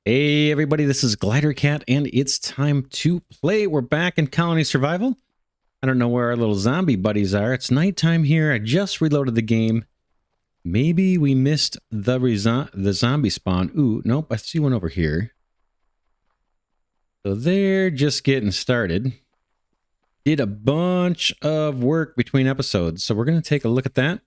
Hey everybody, this is Glidercat and it's time to play. We're back in Colony Survival. I don't know where our little zombie buddies are. It's nighttime here. I just reloaded the game. Maybe we missed the zombie spawn. Ooh, nope, I see one over here. So they're just getting started. Did a bunch of work between episodes, so we're going to take a look at that.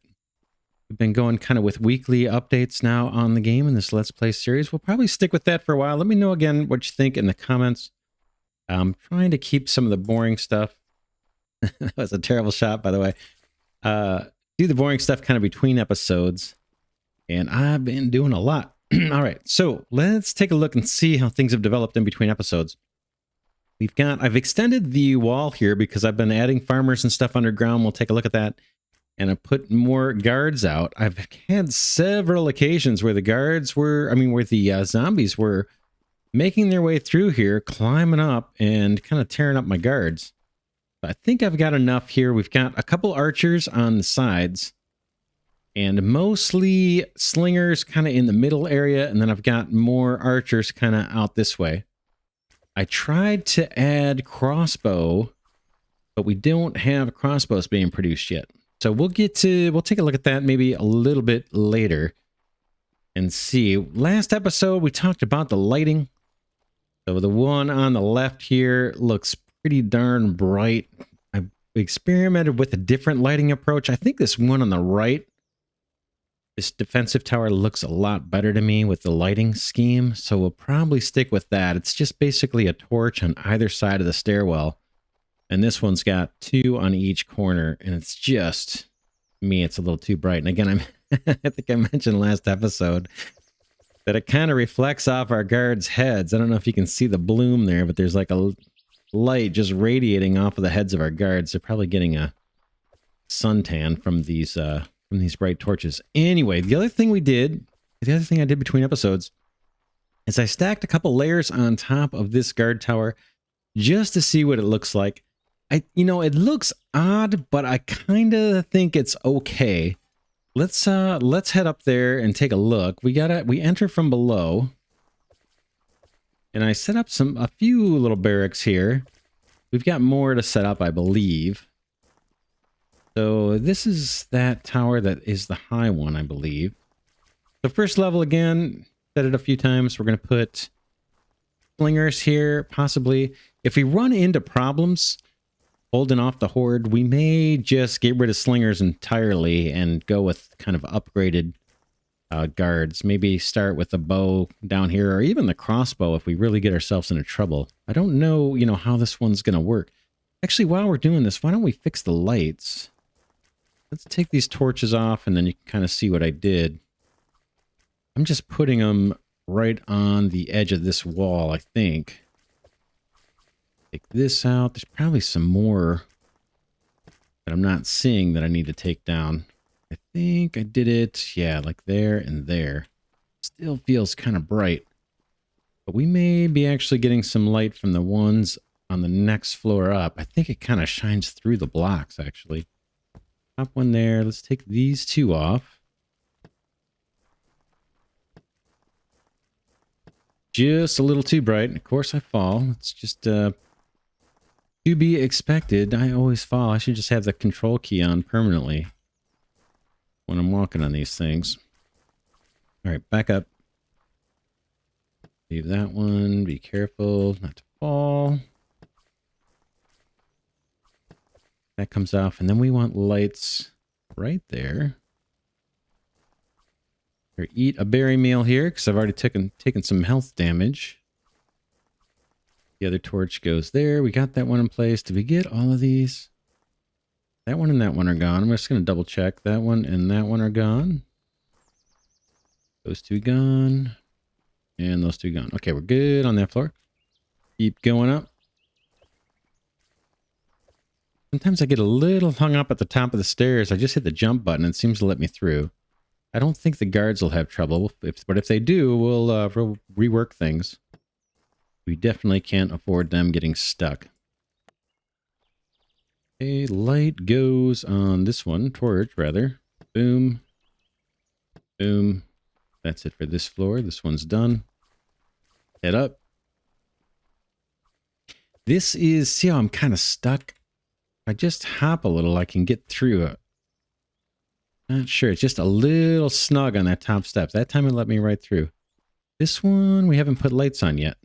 We've been going kind of with weekly updates now on the game in this Let's Play series. We'll probably stick with that for a while. Let me know again what you think in the comments. I'm trying to keep some of the boring stuff. That was a terrible shot, by the way. Do the boring stuff kind of between episodes. And I've been doing a lot. All right, so let's take a look and see how things have developed in between episodes. I've extended the wall here because I've been adding farmers and stuff underground. We'll take a look at that. And I put more guards out. I've had several occasions where where the zombies were making their way through here, climbing up and kind of tearing up my guards. But I think I've got enough here. We've got a couple archers on the sides and mostly slingers kind of in the middle area. And then I've got more archers kind of out this way. I tried to add crossbow, but we don't have crossbows being produced yet. So we'll take a look at that maybe a little bit later and see. Last episode, we talked about the lighting. So the one on the left here looks pretty darn bright. I experimented with a different lighting approach. I think this one on the right, this defensive tower, looks a lot better to me with the lighting scheme. So we'll probably stick with that. It's just basically a torch on either side of the stairwell. And this one's got two on each corner, and it's just me. It's a little too bright. And again, I think I mentioned last episode that it kind of reflects off our guards' heads. I don't know if you can see the bloom there, but there's like a light just radiating off of the heads of our guards. They're probably getting a suntan from these bright torches. Anyway, the other thing I did between episodes is I stacked a couple layers on top of this guard tower just to see what it looks like. It looks odd, but I kind of think it's okay. Let's head up there and take a look. We enter from below. And I set up a few little barracks here. We've got more to set up, I believe. So this is that tower that is the high one, I believe. The first level again, said it a few times. We're going to put slingers here, possibly. If we run into problems holding off the horde, we may just get rid of slingers entirely and go with kind of upgraded guards. Maybe start with a bow down here, or even the crossbow if we really get ourselves into trouble. I don't know, how this one's going to work. Actually, while we're doing this, why don't we fix the lights? Let's take these torches off, and then you can kind of see what I did. I'm just putting them right on the edge of this wall, I think. Take this out. There's probably some more that I'm not seeing that I need to take down. I think I did it, yeah, like there and there. Still feels kind of bright. But we may be actually getting some light from the ones on the next floor up. I think it kind of shines through the blocks, actually. Top one there. Let's take these two off. Just a little too bright. Of course I fall. It's just to be expected. I always fall. I should just have the control key on permanently when I'm walking on these things. All right, back up. Leave that one. Be careful not to fall. That comes off, and then we want lights right there. Or eat a berry meal here, because I've already taken some health damage. The other torch goes there. We got that one in place. Did we get all of these? That one and that one are gone. I'm just going to double check. That one and that one are gone. Those two gone. And those two gone. Okay, we're good on that floor. Keep going up. Sometimes I get a little hung up at the top of the stairs. I just hit the jump button and it seems to let me through. I don't think the guards will have trouble, but if they do, we'll rework things. We definitely can't afford them getting stuck. A light goes on this one, torch rather. Boom. Boom. That's it for this floor. This one's done. Head up. This is, see how I'm kind of stuck? If I just hop a little, I can get through it. Not sure. It's just a little snug on that top step. That time it let me right through. This one, we haven't put lights on yet.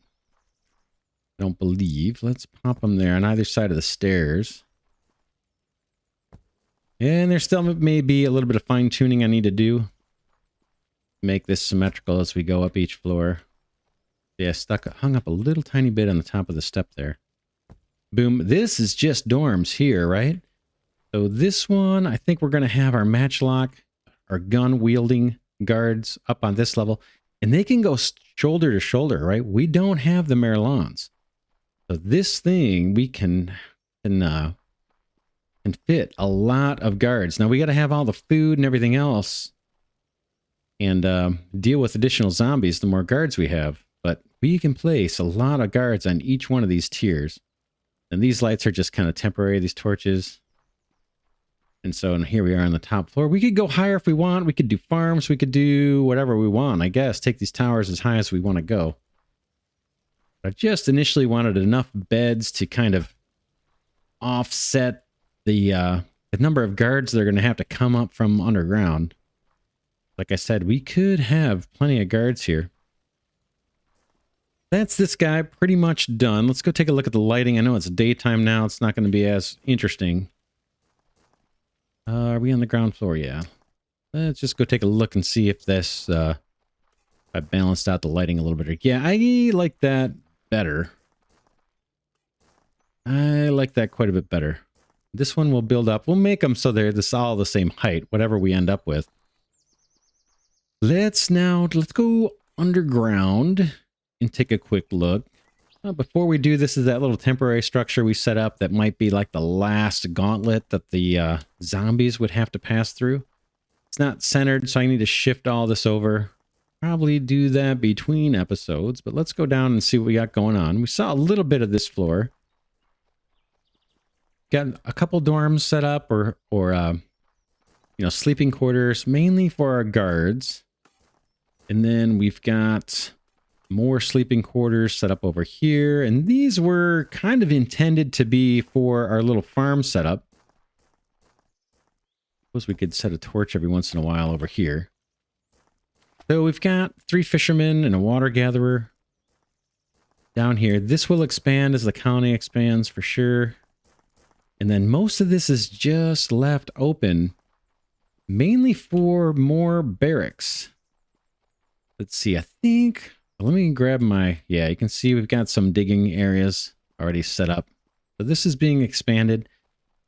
I don't believe. Let's pop them there on either side of the stairs. And there still may be a little bit of fine tuning I need to do. Make this symmetrical as we go up each floor. Yeah, hung up a little tiny bit on the top of the step there. Boom. This is just dorms here, right? So this one, I think we're going to have our matchlock, our gun wielding guards up on this level. And they can go shoulder to shoulder, right? We don't have the Merlons. So this thing, we can fit a lot of guards. Now we got to have all the food and everything else and deal with additional zombies the more guards we have. But we can place a lot of guards on each one of these tiers. And these lights are just kind of temporary, these torches. And so here we are on the top floor. We could go higher if we want. We could do farms. We could do whatever we want, I guess. Take these towers as high as we want to go. I just initially wanted enough beds to kind of offset the number of guards that are going to have to come up from underground. Like I said, we could have plenty of guards here. That's this guy pretty much done. Let's go take a look at the lighting. I know it's daytime now. It's not going to be as interesting. Are we on the ground floor? Yeah. Let's just go take a look and see if this, I balanced out the lighting a little bit. Yeah, I like that better. I like that quite a bit better. This one will build up. We'll make them so they're all the same height, whatever we end up with. Let's go underground and take a quick look. Before we do, this is that little temporary structure we set up that might be like the last gauntlet that the zombies would have to pass through. It's not centered, so I need to shift all this over. Probably do that between episodes, but let's go down and see what we got going on. We saw a little bit of this floor. Got a couple dorms set up or sleeping quarters, mainly for our guards. And then we've got more sleeping quarters set up over here. And these were kind of intended to be for our little farm setup. Suppose we could set a torch every once in a while over here. So we've got 3 fishermen and a water gatherer down here. This will expand as the colony expands for sure. And then most of this is just left open, mainly for more barracks. Let's see, I think, let me grab my, yeah, you can see we've got some digging areas already set up. So this is being expanded.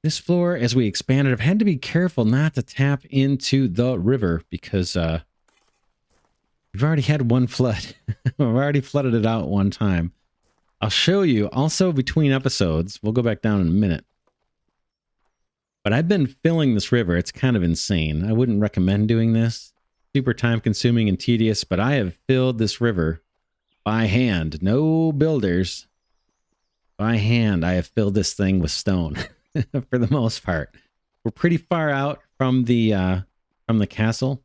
This floor, as we expand it, I've had to be careful not to tap into the river because we've already had one flood. We've already flooded it out one time. I'll show you also between episodes. We'll go back down in a minute. But I've been filling this river. It's kind of insane. I wouldn't recommend doing this. Super time consuming and tedious, but I have filled this river by hand. No builders. By hand, I have filled this thing with stone for the most part. We're pretty far out from the castle.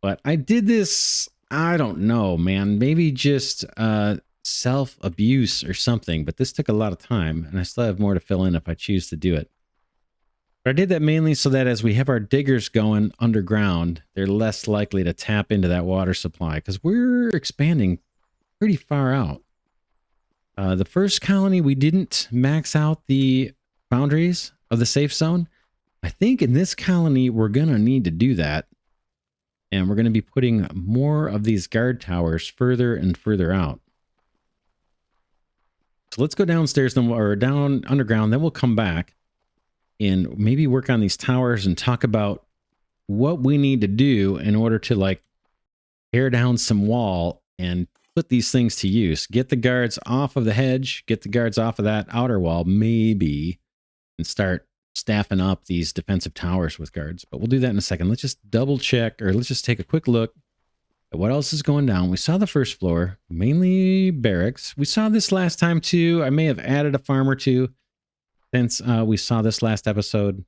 But I did this, I don't know, man. Maybe just self-abuse or something. But this took a lot of time, and I still have more to fill in if I choose to do it. But I did that mainly so that as we have our diggers going underground, they're less likely to tap into that water supply because we're expanding pretty far out. The first colony, we didn't max out the boundaries of the safe zone. I think in this colony, we're going to need to do that. And we're going to be putting more of these guard towers further and further out. So let's go downstairs or down underground, then we'll come back and maybe work on these towers and talk about what we need to do in order to like tear down some wall and put these things to use. Get the guards off of the hedge, get the guards off of that outer wall, maybe, and start staffing up these defensive towers with guards. But we'll do that in a second. Let's just double check, or let's just take a quick look at what else is going down. We saw the first floor, mainly barracks. We saw this last time too. I may have added a farm or two since we saw this last episode,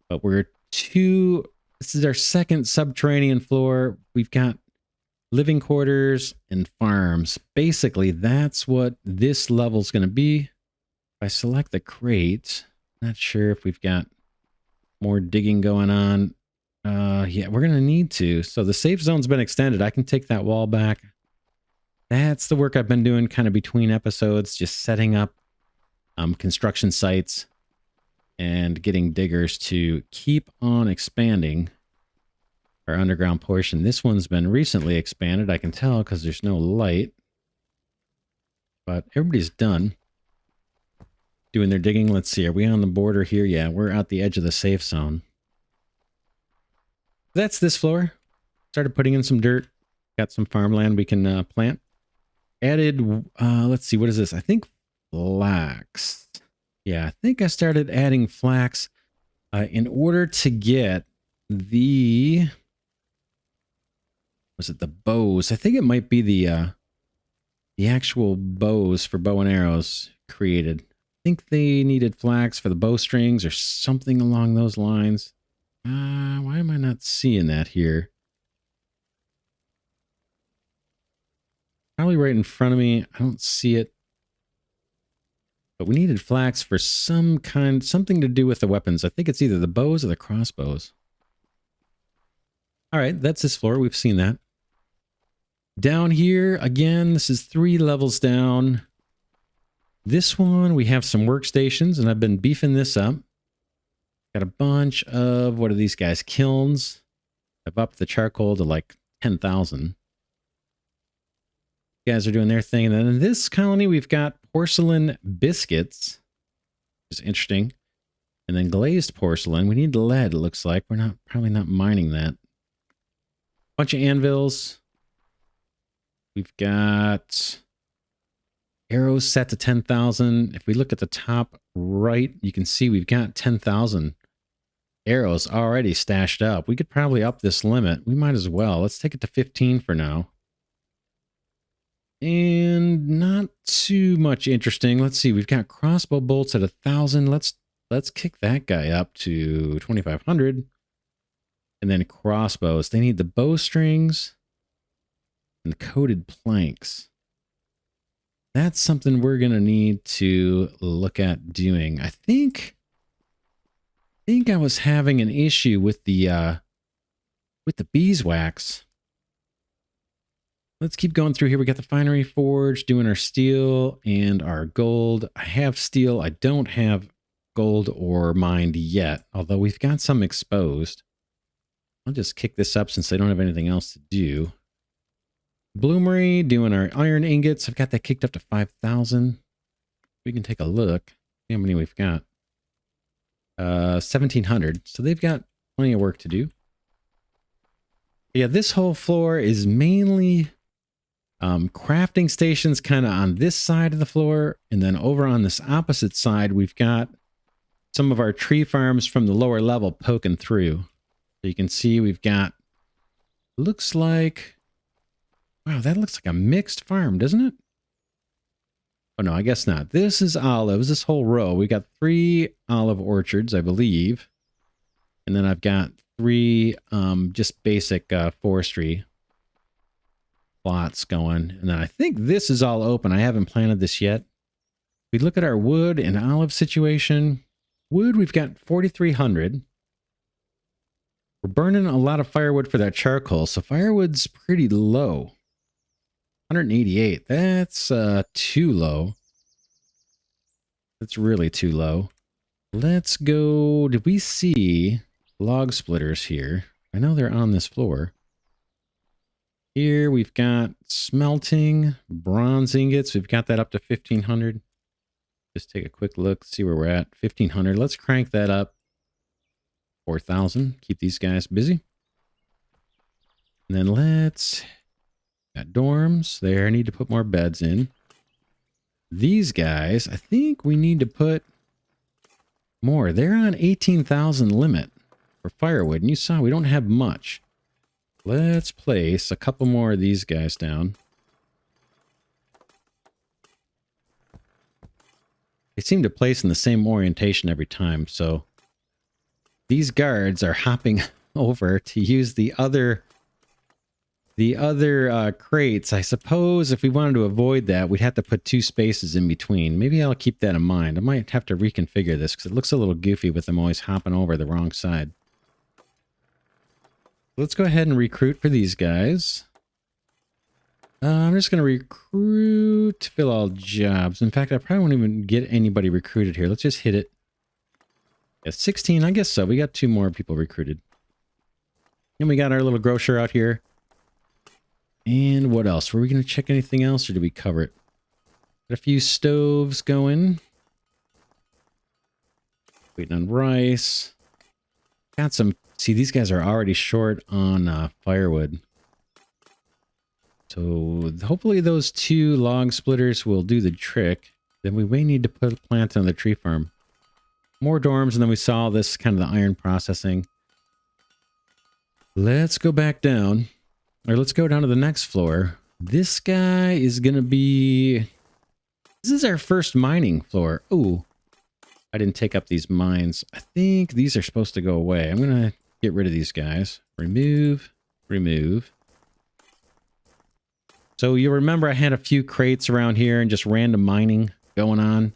but this is our second subterranean floor. We've got living quarters and farms. Basically, that's what this level's going to be. If I select the crate, not sure if we've got more digging going on. Yeah, we're going to need to. So the safe zone's been extended. I can take that wall back. That's the work I've been doing kind of between episodes, just setting up construction sites and getting diggers to keep on expanding our underground portion. This one's been recently expanded, I can tell, because there's no light. But everybody's done doing their digging. Let's see, are we on the border here? Yeah, we're at the edge of the safe zone. That's this floor. Started putting in some dirt. Got some farmland we can plant. Added, let's see, what is this? I think flax. Yeah, I think I started adding flax in order to get the... Was it the bows? I think it might be the actual bows for bow and arrows created. I think they needed flax for the bowstrings or something along those lines. Why am I not seeing that here? Probably right in front of me. I don't see it. But we needed flax for some kind, something to do with the weapons. I think it's either the bows or the crossbows. All right, that's this floor. We've seen that. Down here, again, this is 3 levels down. This one, we have some workstations, and I've been beefing this up. Got a bunch of, what are these guys? Kilns. I've upped the charcoal to like 10,000. Guys are doing their thing. And then in this colony, we've got porcelain biscuits, which is interesting. And then glazed porcelain. We need lead, it looks like. We're probably not mining that. Bunch of anvils. We've got arrows set to 10,000. If we look at the top right, you can see we've got 10,000 arrows already stashed up. We could probably up this limit. We might as well. Let's take it to 15 for now. And not too much interesting. Let's see. We've got crossbow bolts at 1,000. Let's kick that guy up to 2,500. And then crossbows. They need the bowstrings and the coated planks. That's something we're going to need to look at doing. I think I was having an issue with the beeswax. Let's keep going through here. We got the finery forge, doing our steel and our gold. I have steel. I don't have gold or mined yet, although we've got some exposed. I'll just kick this up since they don't have anything else to do. Bloomery, doing our iron ingots. I've got that kicked up to 5,000. We can take a look. See how many we've got. 1,700. So they've got plenty of work to do. Yeah, this whole floor is mainly crafting stations kind of on this side of the floor. And then over on this opposite side, we've got some of our tree farms from the lower level poking through. So you can see we've got, looks like, wow, that looks like a mixed farm, doesn't it? Oh, no, I guess not. This is olives, this whole row. We got 3 olive orchards, I believe. And then I've got 3 just basic forestry plots going. And then I think this is all open. I haven't planted this yet. We look at our wood and olive situation. Wood, we've got 4,300. We're burning a lot of firewood for that charcoal, so firewood's pretty low. 188. That's too low. That's really too low. Let's go. Did we see log splitters here? I know they're on this floor. Here we've got smelting, bronze ingots. We've got that up to 1,500. Just take a quick look, see where we're at. 1,500. Let's crank that up. 4,000. Keep these guys busy. And then let's... Got dorms there. I need to put more beds in. These guys, I think we need to put more. They're on 18,000 limit for firewood. And you saw we don't have much. Let's place a couple more of these guys down. They seem to place in the same orientation every time. So these guards are hopping over to use the other The other crates, I suppose if we wanted to avoid that, we'd have to put 2 spaces in between. Maybe I'll keep that in mind. I might have to reconfigure this because it looks a little goofy with them always hopping over the wrong side. Let's go ahead and recruit for these guys. I'm just going to recruit, fill all jobs. In fact, I probably won't even get anybody recruited here. Let's just hit it. Yeah, 16, I guess so. We got 2 more people recruited. And we got our little grocer out here. And what else? Were we going to check anything else or did we cover it? Got a few stoves going. Waiting on rice. Got some... See, these guys are already short on firewood. So hopefully those 2 log splitters will do the trick. Then we may need to plant another tree farm. More dorms, and then we saw this kind of the iron processing. Let's go back down. Or let's go down to the next floor. This guy is going to be... This is our first mining floor. Ooh. I didn't take up these mines. I think these are supposed to go away. I'm going to get rid of these guys. Remove. Remove. So you'll remember I had a few crates around here and just random mining going on.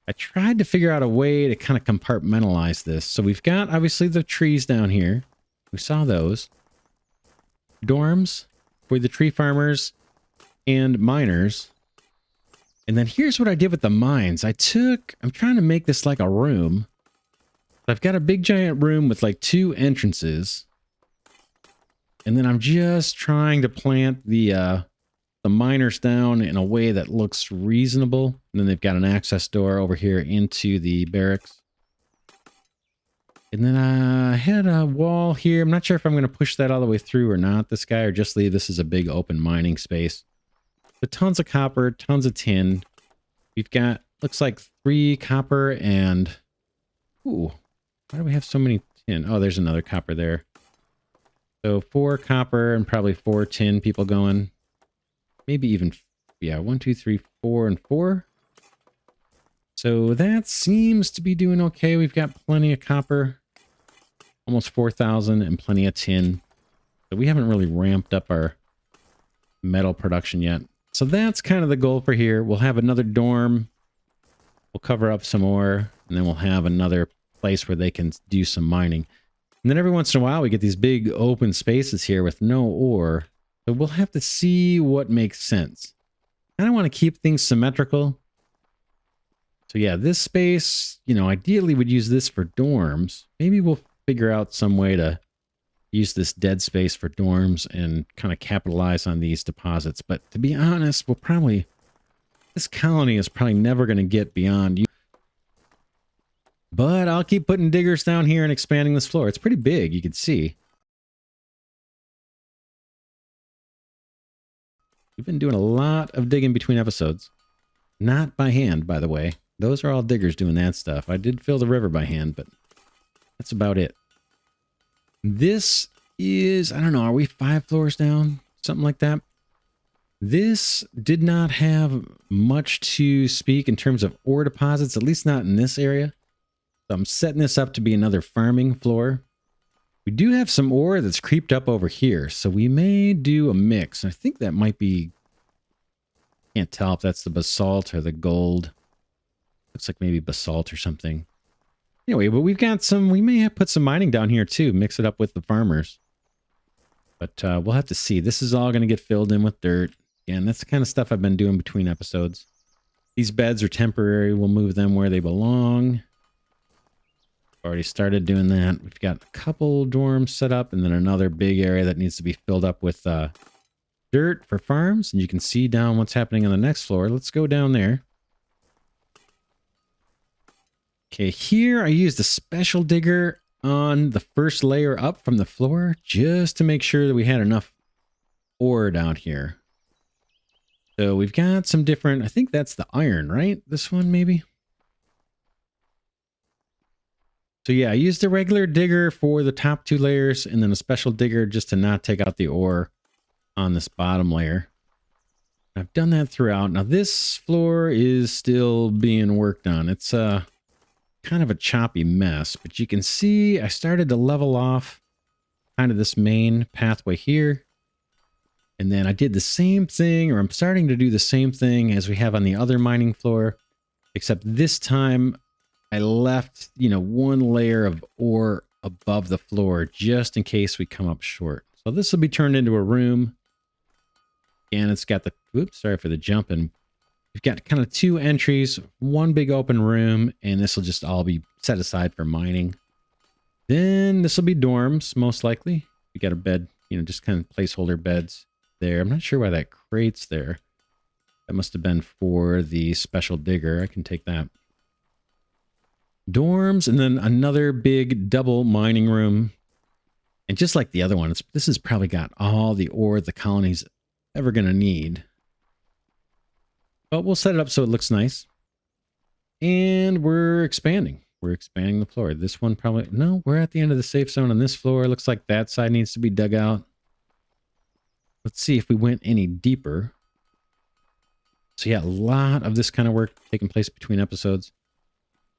I tried to figure out a way to kind of compartmentalize this. So we've got obviously the trees down here. We saw those. Dorms for the tree farmers and miners. And then here's what I did with the mines. I'm trying to make this like a room. I've got a big giant room with like 2 entrances. And then I'm just trying to plant the miners down in a way that looks reasonable. And then they've got an access door over here into the barracks. And then I had a wall here. I'm not sure if I'm going to push that all the way through or not, this guy, or just leave this as a big open mining space. But tons of copper, tons of tin. We've got, looks like 3 copper and... Ooh, why do we have so many tin? Oh, there's another copper there. So 4 copper and probably 4 tin people going. Maybe even, yeah, 1, 2, 3, 4, and 4. So that seems to be doing okay. We've got plenty of copper, almost 4,000, and plenty of tin. So we haven't really ramped up our metal production yet. So that's kind of the goal for here. We'll have another dorm. We'll cover up some more, and then we'll have another place where they can do some mining. And then every once in a while, we get these big open spaces here with no ore. So we'll have to see what makes sense. I don't want to keep things symmetrical. So yeah, this space, you know, ideally would use this for dorms. Maybe we'll figure out some way to use this dead space for dorms and kind of capitalize on these deposits. But to be honest, this colony is probably never going to get beyond you. But I'll keep putting diggers down here and expanding this floor. It's pretty big, you can see. We've been doing a lot of digging between episodes. Not by hand, by the way. Those are all diggers doing that stuff. I did fill the river by hand, but that's about it. This is, I don't know, are we 5 floors down? Something like that. This did not have much to speak in terms of ore deposits, at least not in this area. So I'm setting this up to be another farming floor. We do have some ore that's creeped up over here, so we may do a mix. I think that might be... Can't tell if that's the basalt or the gold. Looks like maybe basalt or something. Anyway, but we've got some... We may have put some mining down here too. Mix it up with the farmers. But we'll have to see. This is all going to get filled in with dirt. Again, that's the kind of stuff I've been doing between episodes. These beds are temporary. We'll move them where they belong. Already started doing that. We've got a couple dorms set up and then another big area that needs to be filled up with dirt for farms. And you can see down what's happening on the next floor. Let's go down there. Okay, here I used a special digger on the first layer up from the floor just to make sure that we had enough ore down here. So we've got some different, I think that's the iron, right? This one maybe? So yeah, I used a regular digger for the top 2 layers and then a special digger just to not take out the ore on this bottom layer. I've done that throughout. Now this floor is still being worked on. It's kind of a choppy mess, but you can see I started to level off kind of this main pathway here. And then I did the same thing, or I'm starting to do the same thing as we have on the other mining floor, except this time I left, one layer of ore above the floor just in case we come up short. So this will be turned into a room. And it's got the, oops, sorry for the jumping. We've got kind of two entries, one big open room, and this will just all be set aside for mining. Then this will be dorms, most likely. We got a bed, just kind of placeholder beds there. I'm not sure why that crate's there. That must have been for the special digger. I can take that. Dorms, and then another big double mining room. And just like the other one, this has probably got all the ore the colony's ever going to need. But we'll set it up so it looks nice. And we're expanding. We're expanding the floor. This one probably... No, we're at the end of the safe zone on this floor. Looks like that side needs to be dug out. Let's see if we went any deeper. So yeah, a lot of this kind of work taking place between episodes.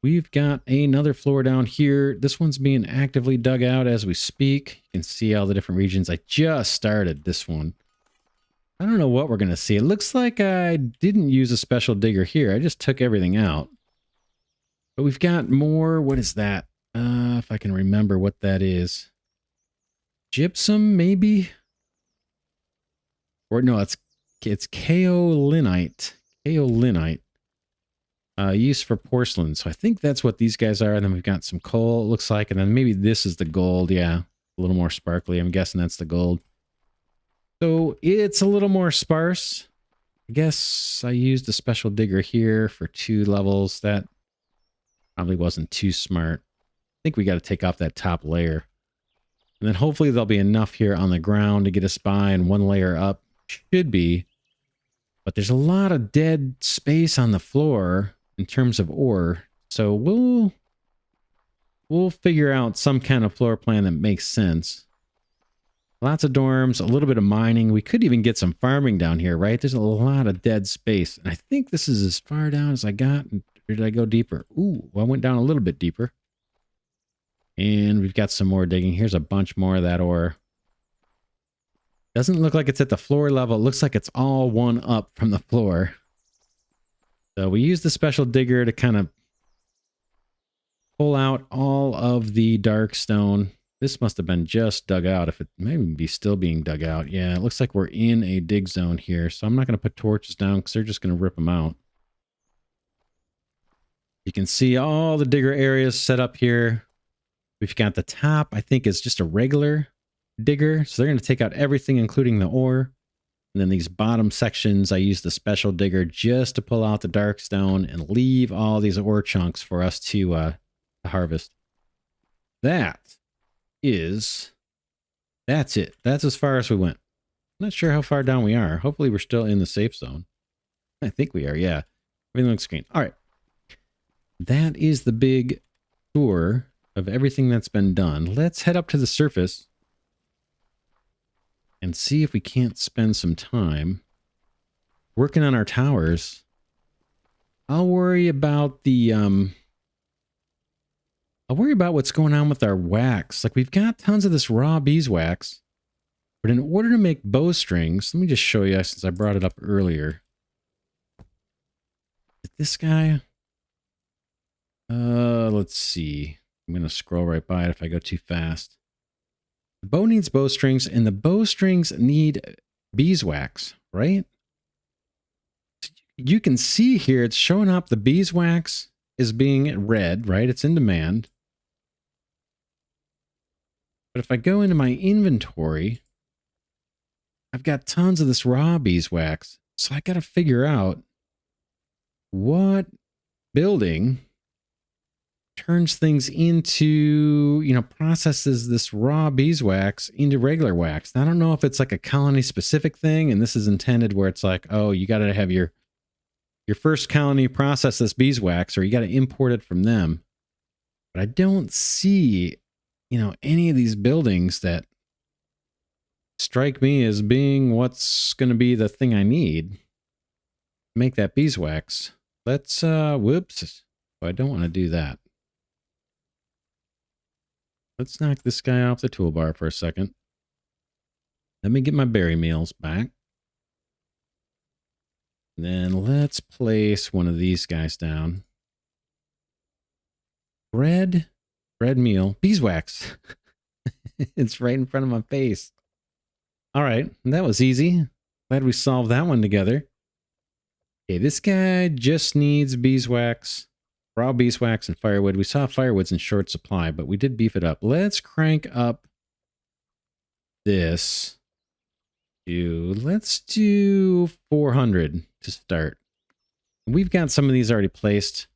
We've got another floor down here. This one's being actively dug out as we speak. You can see all the different regions. I just started this one. I don't know what we're going to see. It looks like I didn't use a special digger here. I just took everything out. But we've got more. What is that? If I can remember what that is. Gypsum, maybe? Or no, it's kaolinite. Kaolinite. Used for porcelain. So I think that's what these guys are. And then we've got some coal, it looks like. And then maybe this is the gold. Yeah, a little more sparkly. I'm guessing that's the gold. So it's a little more sparse. I guess I used a special digger here for 2 levels. That probably wasn't too smart. I think we got to take off that top layer. And then hopefully there'll be enough here on the ground to get us by, and 1 layer up should be. But there's a lot of dead space on the floor in terms of ore. So we'll figure out some kind of floor plan that makes sense. Lots of dorms, a little bit of mining. We could even get some farming down here, right? There's a lot of dead space. And I think this is as far down as I got. Or did I go deeper? Ooh, well, I went down a little bit deeper. And we've got some more digging. Here's a bunch more of that ore. Doesn't look like it's at the floor level. It looks like it's all one up from the floor. So we use the special digger to kind of pull out all of the dark stone. This must have been just dug out. If it may be still being dug out. Yeah, it looks like we're in a dig zone here. So I'm not going to put torches down because they're just going to rip them out. You can see all the digger areas set up here. We've got the top, I think, is just a regular digger. So they're going to take out everything, including the ore. And then these bottom sections, I use the special digger just to pull out the dark stone and leave all these ore chunks for us to harvest. That's it. That's as far as we went. I'm not sure how far down we are. Hopefully we're still in the safe zone. I think we are, yeah. Everything looks green. All right. That is the big tour of everything that's been done. Let's head up to the surface and see if we can't spend some time working on our towers. I'll worry about the I'll worry about what's going on with our wax. Like, we've got tons of this raw beeswax, but in order to make bowstrings, let me just show you since I brought it up earlier. This guy, let's see. I'm going to scroll right by it if I go too fast. The bow needs bowstrings, and the bowstrings need beeswax, right? You can see here, it's showing up the beeswax is being red, right? It's in demand. But if I go into my inventory, I've got tons of this raw beeswax. So I got to figure out what building turns things into, processes this raw beeswax into regular wax. Now, I don't know if it's like a colony specific thing, and this is intended where it's like, oh, you got to have your first colony process this beeswax, or you got to import it from them. But I don't see, any of these buildings that strike me as being what's going to be the thing I need to make that beeswax. Let's, whoops. I don't want to do that. Let's knock this guy off the toolbar for a second. Let me get my berry meals back. Then let's place one of these guys down. Bread meal, beeswax. It's right in front of my face. All right, that was easy. Glad we solved that one together. Okay, this guy just needs beeswax, raw beeswax, and firewood. We saw firewood's in short supply, but we did beef it up. Let's crank up this to, let's do 400 to start. We've got some of these already placed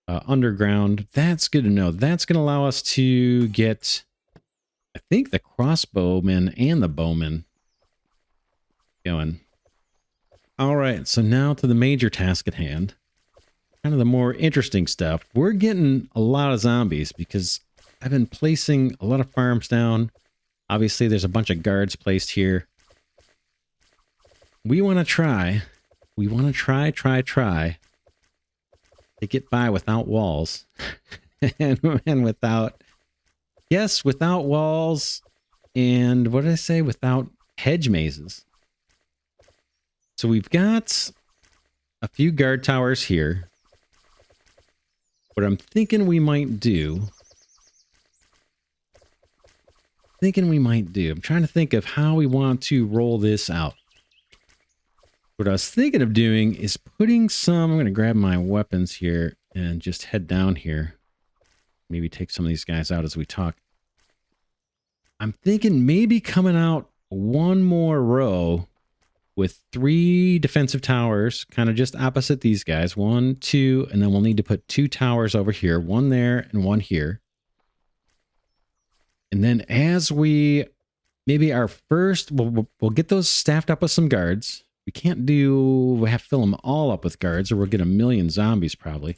underground. That's good to know. That's going to allow us to get, I think, the crossbowmen and the bowmen going. All right, so now to the major task at hand. Kind of the more interesting stuff. We're getting a lot of zombies because I've been placing a lot of farms down. Obviously, there's a bunch of guards placed here. We want to try to get by without walls. and without, yes, without walls. And what did I say? Without hedge mazes. So we've got a few guard towers here. What I'm thinking we might do, I'm trying to think of how we want to roll this out. What I was thinking of doing is putting some, I'm going to grab my weapons here and just head down here. Maybe take some of these guys out as we talk. I'm thinking maybe coming out one more row with 3 defensive towers, kind of just opposite these guys. 1, 2, and then we'll need to put 2 towers over here. 1 there and 1 here. And then as we, maybe our first, we'll get those staffed up with some guards. We can't do, we have to fill them all up with guards or we'll get a million zombies probably.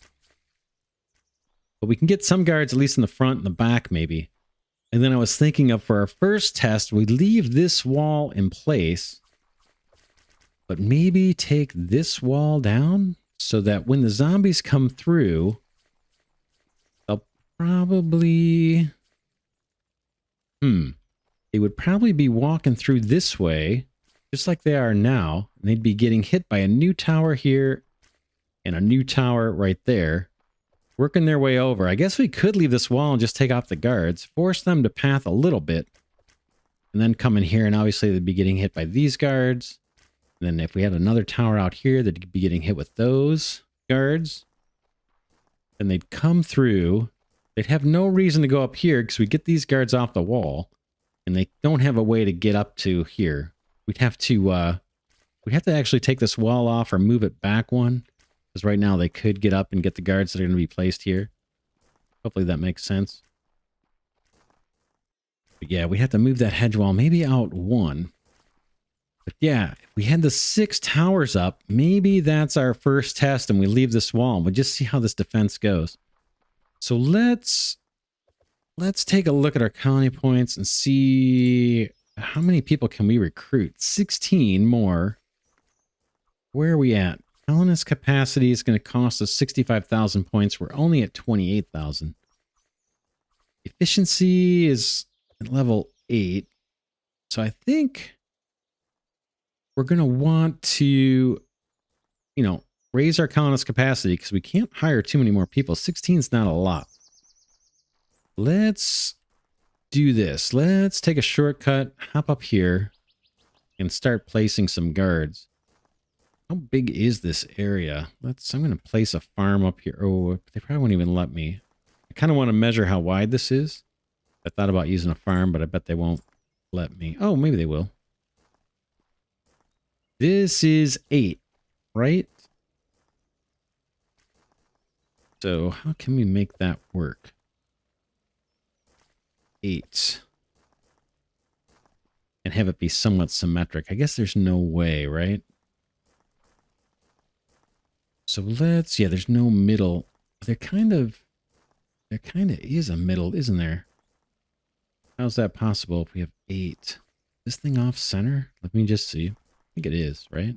But we can get some guards at least in the front and the back maybe. And then I was thinking of for our first test, we leave this wall in place. But maybe take this wall down so that when the zombies come through, they'll probably... They would probably be walking through this way, just like they are now. And they'd be getting hit by a new tower here and a new tower right there. Working their way over. I guess we could leave this wall and just take off the guards. Force them to path a little bit. And then come in here and obviously they'd be getting hit by these guards. And then if we had another tower out here, they'd be getting hit with those guards. And they'd come through. They'd have no reason to go up here because we get these guards off the wall. And they don't have a way to get up to here. We'd have to actually take this wall off or move it back one. Because right now they could get up and get the guards that are going to be placed here. Hopefully that makes sense. But yeah, we have to move that hedge wall maybe out 1. But yeah, if we had the 6 towers up, maybe that's our first test and we leave this wall. We'll just see how this defense goes. So let's take a look at our colony points and see how many people can we recruit. 16 more. Where are we at? Colonist capacity is going to cost us 65,000 points. We're only at 28,000. Efficiency is at level 8. So I think we're going to want to, raise our colonist capacity because we can't hire too many more people. 16 is not a lot. Let's do this. Let's take a shortcut, hop up here, and start placing some guards. How big is this area? I'm going to place a farm up here. Oh, they probably won't even let me. I kind of want to measure how wide this is. I thought about using a farm, but I bet they won't let me. Oh, maybe they will. This is 8, right? So how can we make that work? 8. And have it be somewhat symmetric. I guess there's no way, right? So yeah, there's no middle. There kind of is a middle, isn't there? How's that possible if we have 8? This thing off center? Let me just see. I think it is, right?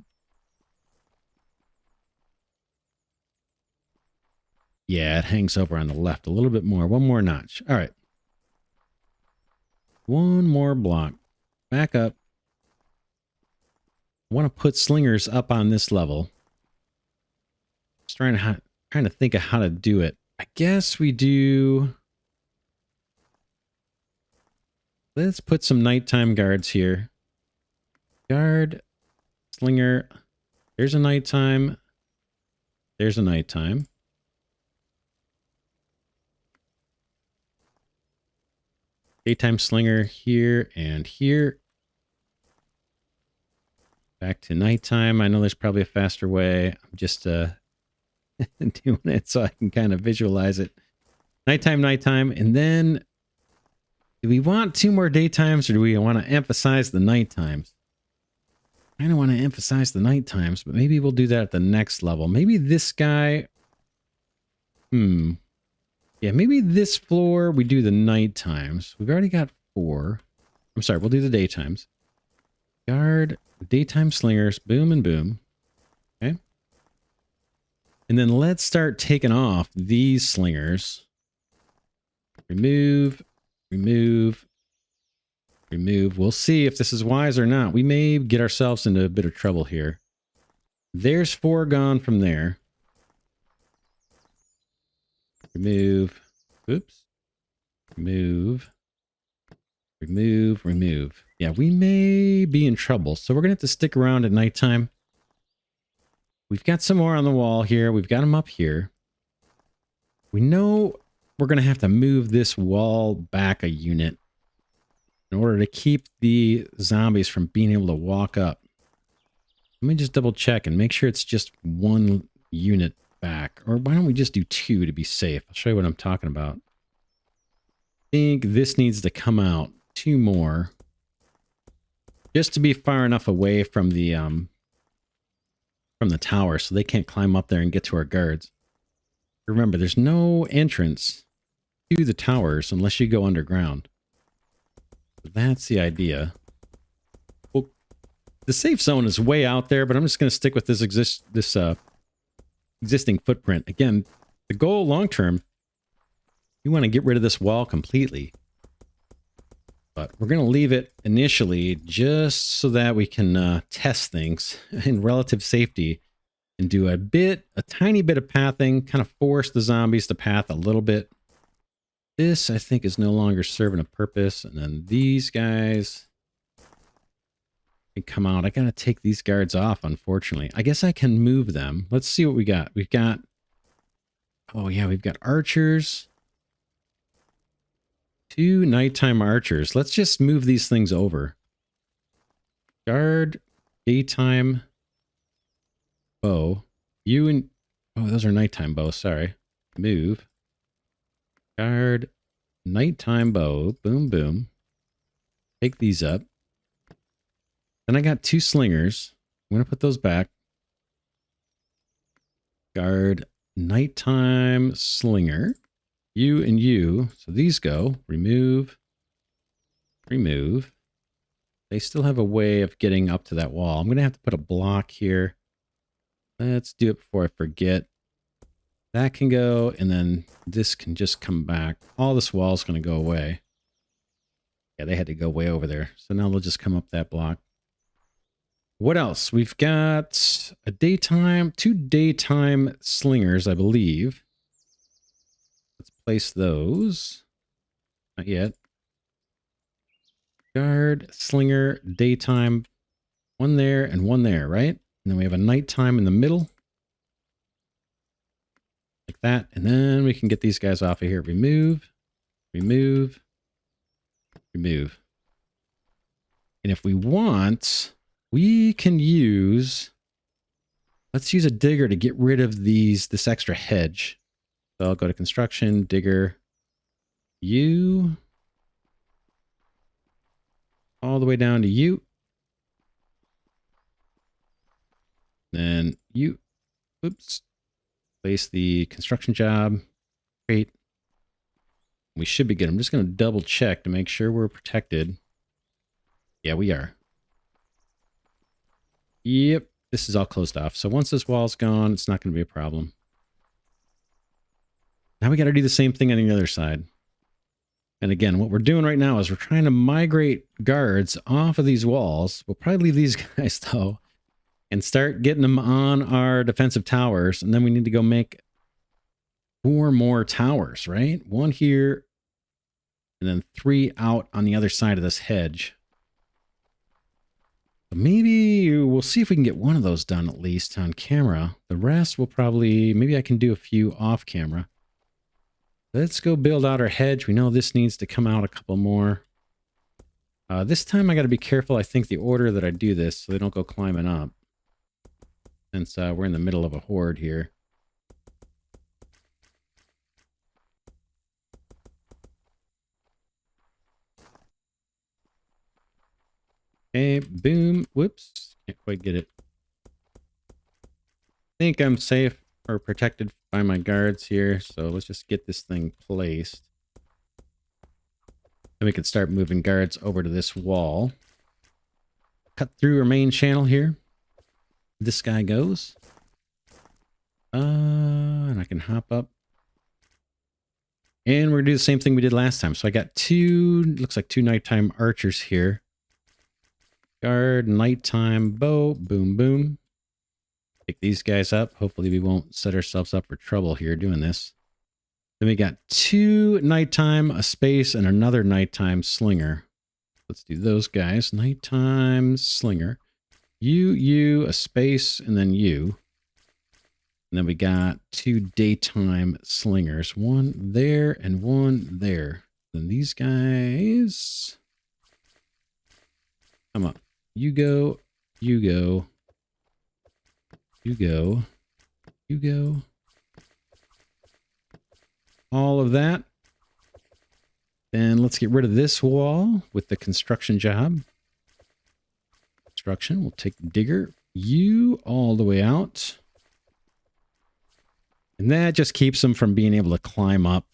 Yeah, it hangs over on the left a little bit more. One more notch. All right. One more block. Back up. I want to put slingers up on this level. Just trying to think of how to do it. I guess we do. Let's put some nighttime guards here. Guard, slinger. There's a nighttime. There's a nighttime. Daytime slinger here and here. Back to nighttime. I know there's probably a faster way. I'm just doing it so I can kind of visualize it. Nighttime, nighttime. And then do we want 2 more daytimes or do we want to emphasize the nighttimes? I kind of want to emphasize the nighttimes, but maybe we'll do that at the next level. Maybe this guy. Yeah, maybe this floor we do the night times. We've already got 4. I'm sorry, we'll do the daytimes. Guard, daytime slingers, boom and boom. Okay. And then let's start taking off these slingers. Remove, remove, remove. We'll see if this is wise or not. We may get ourselves into a bit of trouble here. There's 4 gone from there. Remove. Oops. Remove. Remove. Remove. Yeah, we may be in trouble. So we're going to have to stick around at nighttime. We've got some more on the wall here. We've got them up here. We know we're going to have to move this wall back a unit in order to keep the zombies from being able to walk up. Let me just double check and make sure it's just 1 unit back. Or why don't we just do 2 to be safe? I'll show you what I'm talking about. I think this needs to come out 2 more. Just to be far enough away from the tower so they can't climb up there and get to our guards. Remember, there's no entrance to the towers unless you go underground. That's the idea. Well, the safe zone is way out there, but I'm just going to stick with this existing footprint. Again, the goal long term, we want to get rid of this wall completely. But we're going to leave it initially just so that we can test things in relative safety and do a tiny bit of pathing, kind of force the zombies to path a little bit. This, I think, is no longer serving a purpose. And then these guys can come out. I got to take these guards off, unfortunately. I guess I can move them. Let's see what we got. We've got, oh yeah, we've got archers. 2 nighttime archers. Let's just move these things over. Guard, daytime, bow. You and, oh, those are nighttime bows, sorry. Move. Guard, nighttime bow, boom, boom. Take these up. Then I got 2 slingers. I'm going to put those back. Guard, nighttime slinger. You and you. So these go. Remove. Remove. They still have a way of getting up to that wall. I'm going to have to put a block here. Let's do it before I forget. That can go, and then this can just come back. All this wall is going to go away. Yeah, they had to go way over there. So now they'll just come up that block. What else? We've got a daytime, 2 daytime slingers, I believe. Let's place those. Not yet. Guard, slinger, daytime. 1 there and 1 there, right? And then we have a nighttime in the middle. Like that. And then we can get these guys off of here. Remove. Remove. Remove. And if we want, we can use, let's use a digger to get rid of this extra hedge. So I'll go to construction, digger, you, all the way down to you. Then you, oops, place the construction job. Great. We should be good. I'm just going to double check to make sure we're protected. Yeah, we are. Yep, this is all closed off. So once this wall's gone, it's not going to be a problem. Now we got to do the same thing on the other side. And again, what we're doing right now is we're trying to migrate guards off of these walls. We'll probably leave these guys, though, and start getting them on our defensive towers. And then we need to go make 4 more towers, right? 1 here, and then 3 out on the other side of this hedge. Maybe we'll see if we can get one of those done at least on camera. The rest will probably, maybe I can do a few off camera. Let's go build out our hedge. We know this needs to come out a couple more. This time I got to be careful, I think, the order that I do this so they don't go climbing up. Since we're in the middle of a horde here. Okay, boom. Whoops. Can't quite get it. I think I'm safe or protected by my guards here. So let's just get this thing placed. Then we can start moving guards over to this wall. Cut through our main channel here. This guy goes. And I can hop up. And we're going to do the same thing we did last time. So I got 2, looks like 2 nighttime archers here. Guard, nighttime, bow, boom, boom. Pick these guys up. Hopefully we won't set ourselves up for trouble here doing this. Then we got 2 nighttime, a space, and another nighttime slinger. Let's do those guys. Nighttime slinger. You, a space, and then you. And then we got 2 daytime slingers. 1 there and 1 there. Then these guys. Come on. You go. You go. You go. You go. All of that. Then let's get rid of this wall with the construction job. Construction. We'll take digger. You all the way out. And that just keeps them from being able to climb up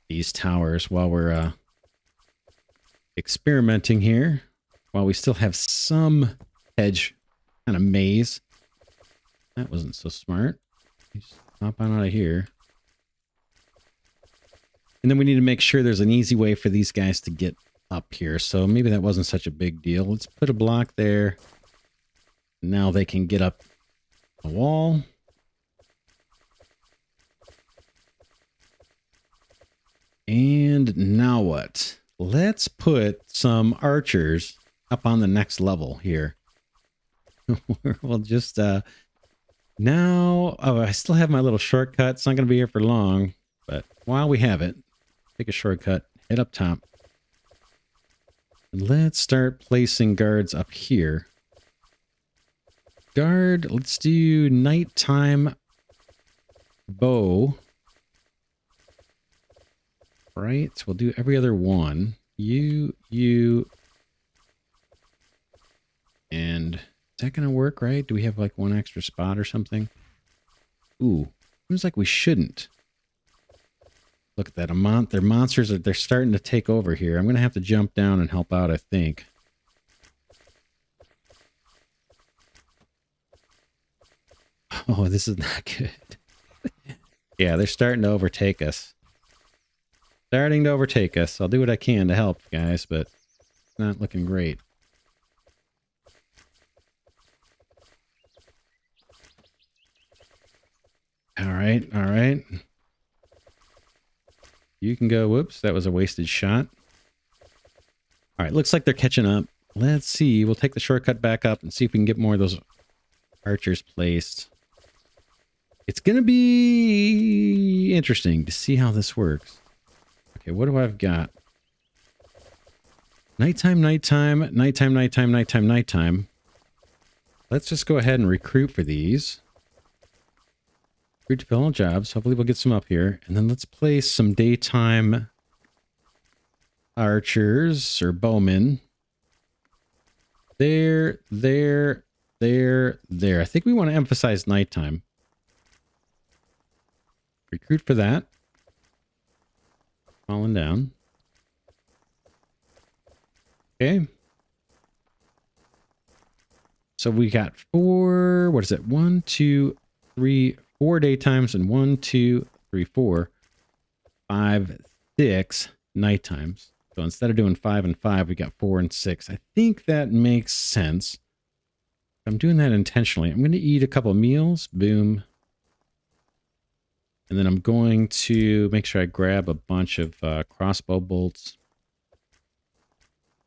these towers while we're experimenting here. While we still have some hedge kind of maze. That wasn't so smart. Just hop on out of here. And then we need to make sure there's an easy way for these guys to get up here. So maybe that wasn't such a big deal. Let's put a block there. Now they can get up the wall. And now what? Let's put some archers up on the next level here. We'll just, now, oh, I still have my little shortcut. It's not going to be here for long, but while we have it, take a shortcut, head up top. And let's start placing guards up here. Guard, let's do nighttime bow. Right, so we'll do every other one. You, and is that going to work, right? Do we have like 1 extra spot or something? Ooh, seems like we shouldn't. Look at that. Their monsters, they're starting to take over here. I'm going to have to jump down and help out, I think. Oh, this is not good. Yeah, they're starting to overtake us. Starting to overtake us. I'll do what I can to help, guys, but it's not looking great. All right, all right. You can go. Whoops, that was a wasted shot. All right, looks like they're catching up. Let's see. We'll take the shortcut back up and see if we can get more of those archers placed. It's going to be interesting to see how this works. Okay, what do I've got? Nighttime, nighttime, nighttime, nighttime, nighttime, nighttime. Let's just go ahead and recruit for these. Recruit to fill all jobs. Hopefully we'll get some up here. And then let's place some daytime archers or bowmen. There. I think we want to emphasize nighttime. Recruit for that. Falling down. Okay. So we got 4, what is it? 1, 2, 3, 4 daytimes and 1, 2, 3, 4, 5, 6 nighttimes. So instead of doing 5 and 5, we got 4 and 6. I think that makes sense. I'm doing that intentionally. I'm going to eat a couple meals. Boom. And then I'm going to make sure I grab a bunch of crossbow bolts.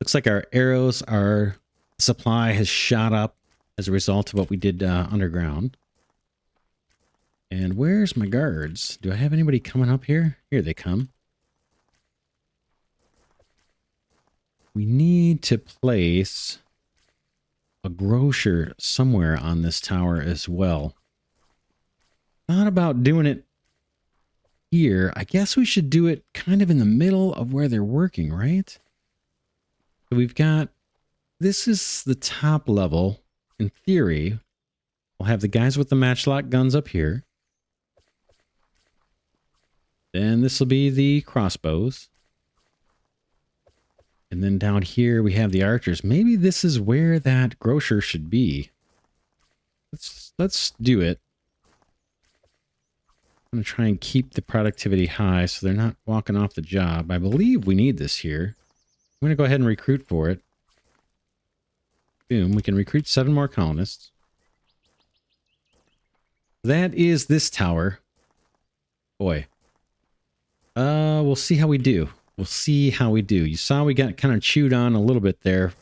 Looks like our arrows, our supply has shot up as a result of what we did underground. And where's my guards? Do I have anybody coming up here? Here they come. We need to place a grocer somewhere on this tower as well. Not about doing it here. I guess we should do it kind of in the middle of where they're working, right? So we've got, this is the top level. In theory, we'll have the guys with the matchlock guns up here. Then this will be the crossbows. And then down here we have the archers. Maybe this is where that grocer should be. Let's do it. I'm going to try and keep the productivity high so they're not walking off the job. I believe we need this here. I'm going to go ahead and recruit for it. Boom, we can recruit 7 more colonists. That is this tower. Boy. We'll see how we do. We'll see how we do. You saw we got kind of chewed on a little bit there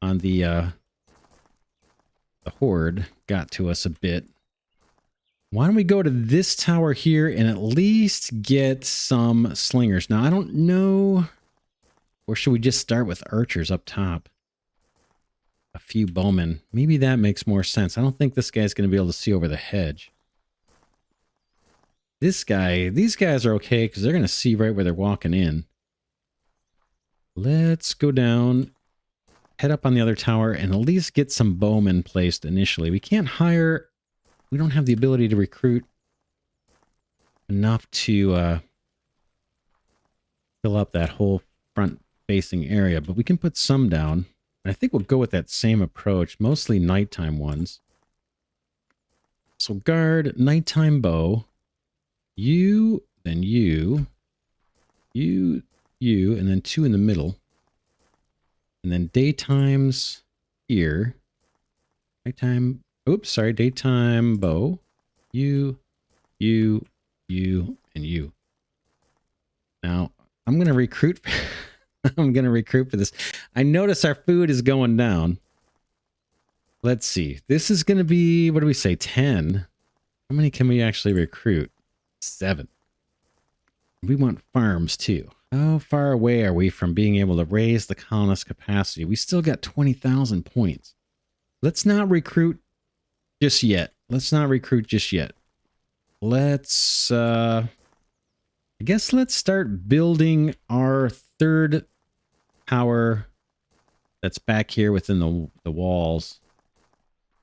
on the horde. Got to us a bit. Why don't we go to this tower here and at least get some slingers? Now, I don't know. Or should we just start with archers up top? A few bowmen. Maybe that makes more sense. I don't think this guy's going to be able to see over the hedge. This guy, these guys are okay because they're going to see right where they're walking in. Let's go down, head up on the other tower, and at least get some bowmen placed initially. We can't hire, we don't have the ability to recruit enough to fill up that whole front-facing area, but we can put some down. And I think we'll go with that same approach, mostly nighttime ones. So guard, nighttime bow. You, then you, and then 2 in the middle. And then daytime's here. Nighttime, oops, sorry, daytime bow. You, and you. Now, I'm going to recruit. I'm going to recruit for this. I notice our food is going down. Let's see. This is going to be, what do we say, 10? How many can we actually recruit? 7. We want farms too. How far away are we from being able to raise the colonist capacity? We still got 20,000 points. Let's not recruit just yet. Let's I guess let's start building our 3rd tower that's back here within the walls.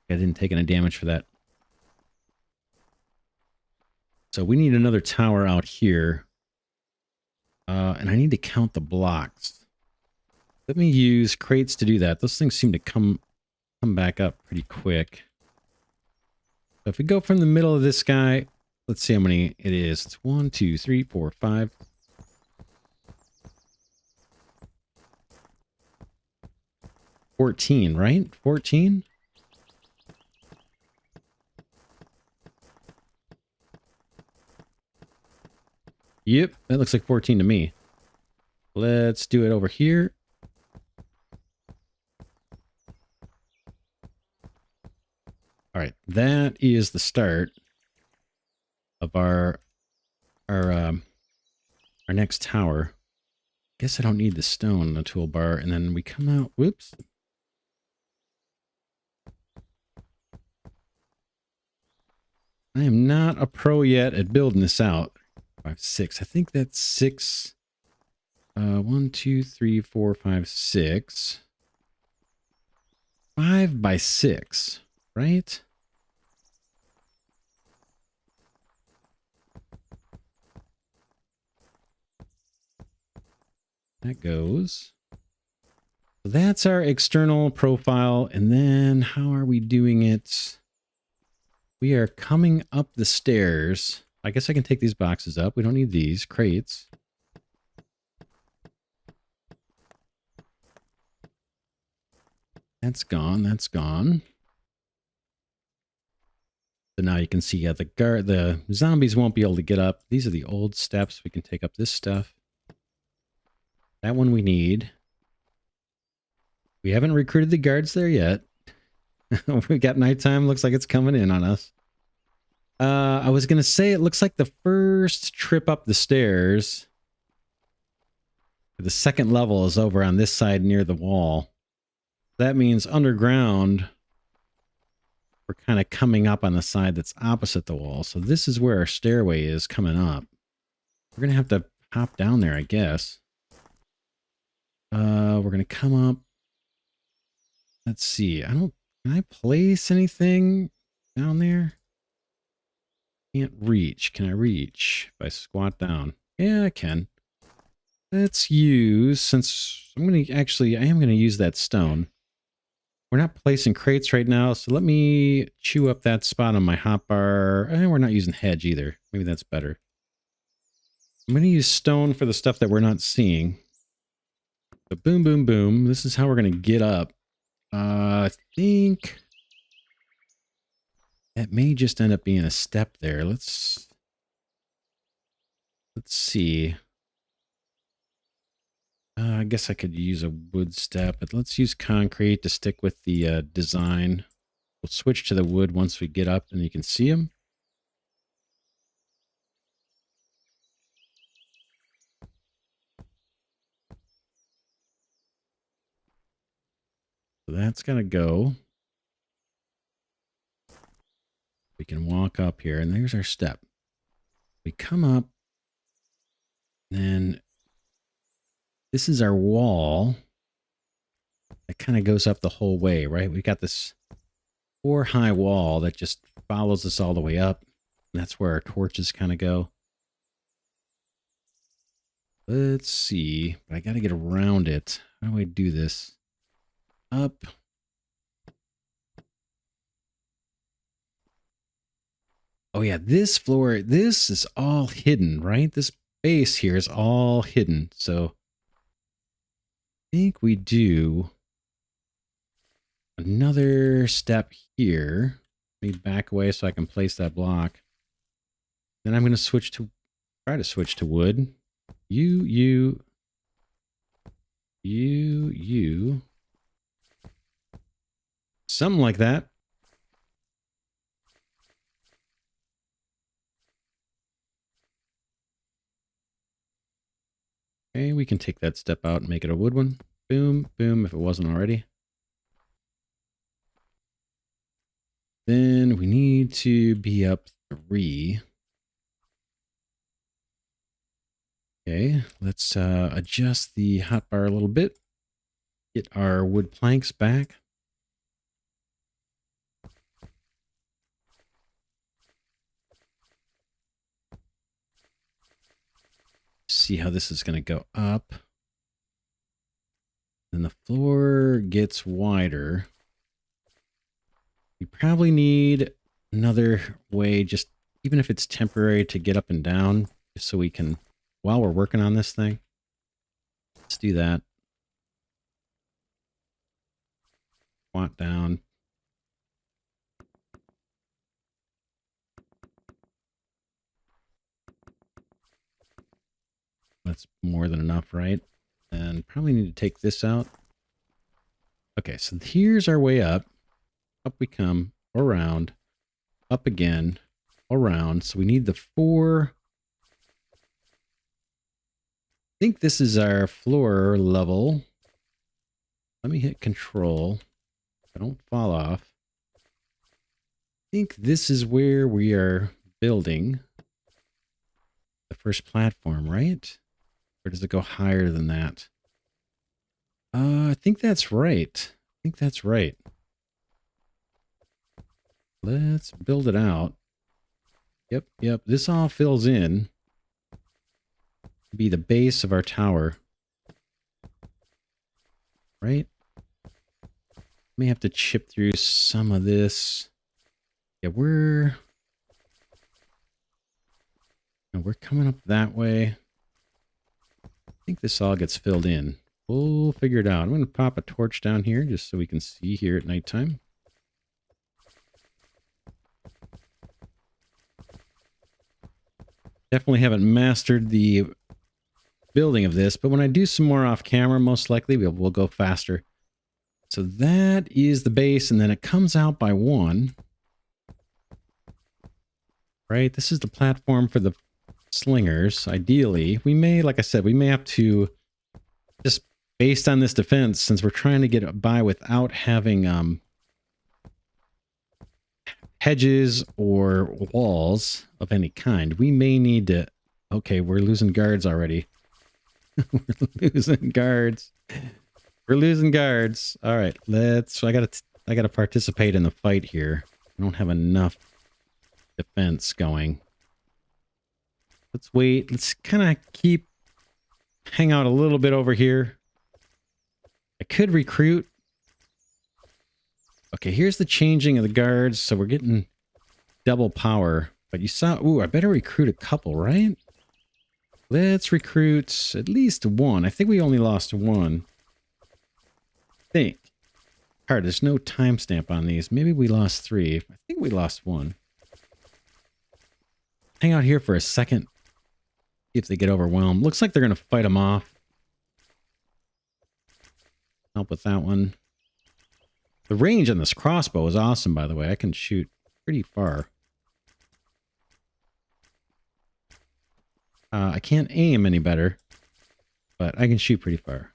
I didn't take any damage for that. So we need another tower out here. And I need to count the blocks. Let me use crates to do that. Those things seem to come back up pretty quick. So if we go from the middle of this guy, let's see how many it is. It's 1, 2, 3, 4, 5. 14, right? 14? Yep, that looks like 14 to me. Let's do it over here. All right, that is the start of our next tower. Guess I don't need the stone in the toolbar, and then we come out. Whoops. I am not a pro yet at building this out. 5, 6. I think that's 6. 1, 2, 3, 4, 5, 6. 5 by 6, right? That goes. So that's our external profile. And then how are we doing it? We are coming up the stairs. I guess I can take these boxes up. We don't need these crates. That's gone. That's gone. So now you can see, yeah, the zombies won't be able to get up. These are the old steps. We can take up this stuff. That one we need. We haven't recruited the guards there yet. We got nighttime. Looks like it's coming in on us. I was going to say it looks like the first trip up the stairs. The second level is over on this side near the wall. That means underground, we're kind of coming up on the side that's opposite the wall. So this is where our stairway is coming up. We're going to have to hop down there, I guess. We're going to come up. Let's see. Can I place anything down there? Can't reach. Can I reach if I squat down? Yeah, I can. Let's use, since I am going to use that stone. We're not placing crates right now, so let me chew up that spot on my hotbar. We're not using hedge either. Maybe that's better. I'm going to use stone for the stuff that we're not seeing. But boom, boom, boom. This is how we're going to get up. I think that may just end up being a step there. Let's see. I guess I could use a wood step, but let's use concrete to stick with the design. We'll switch to the wood once we get up and you can see them. So that's going to go. We can walk up here, and there's our step. We come up, and then this is our wall. That kind of goes up the whole way, right? We got this 4-high wall that just follows us all the way up. And that's where our torches kind of go. Let's see. But I got to get around it. How do I do this? Up. Oh yeah, this floor, this is all hidden, right? This base here is all hidden. So I think we do another step here. Let me back away so I can place that block. Then I'm going to try to switch to wood. You. Something like that. Okay, we can take that step out and make it a wood one. Boom, boom, if it wasn't already. Then we need to be up 3. Okay, let's adjust the hotbar a little bit. Get our wood planks back. See how this is going to go up. Then the floor gets wider. We probably need another way, just even if it's temporary, to get up and down, just so we can, while we're working on this thing. Let's do that. Squat down. That's more than enough, right? And probably need to take this out. Okay, so here's our way up. Up we come, around, up again, around. So we need the 4. I think this is our floor level. Let me hit control. I don't fall off. I think this is where we are building the first platform, right? Or does it go higher than that? I think that's right. I think that's right. Let's build it out. Yep. This all fills in. Be the base of our tower. Right? May have to chip through some of this. Yeah, we're coming up that way. I think this all gets filled in. We'll figure it out. I'm going to pop a torch down here just so we can see here at nighttime. Definitely haven't mastered the building of this, but when I do some more off camera, most likely we'll go faster. So that is the base, and then it comes out by one. Right? This is the platform for the slingers. Ideally, we may, like I said, we may have to, just based on this defense, since we're trying to get by without having hedges or walls of any kind, we may need to... Okay, we're losing guards already. We're losing guards. We're losing guards. All right, let's... I gotta participate in the fight here. I don't have enough defense going. Let's wait. Let's kind of hang out a little bit over here. I could recruit. Okay, here's the changing of the guards. So we're getting double power. But you saw... Ooh, I better recruit a couple, right? Let's recruit at least one. I think we only lost one. I think. Hard, there's no timestamp on these. Maybe we lost 3. I think we lost 1. Hang out here for a second. See if they get overwhelmed. Looks like they're going to fight them off. Help with that one. The range on this crossbow is awesome, by the way. I can shoot pretty far. I can't aim any better, but I can shoot pretty far.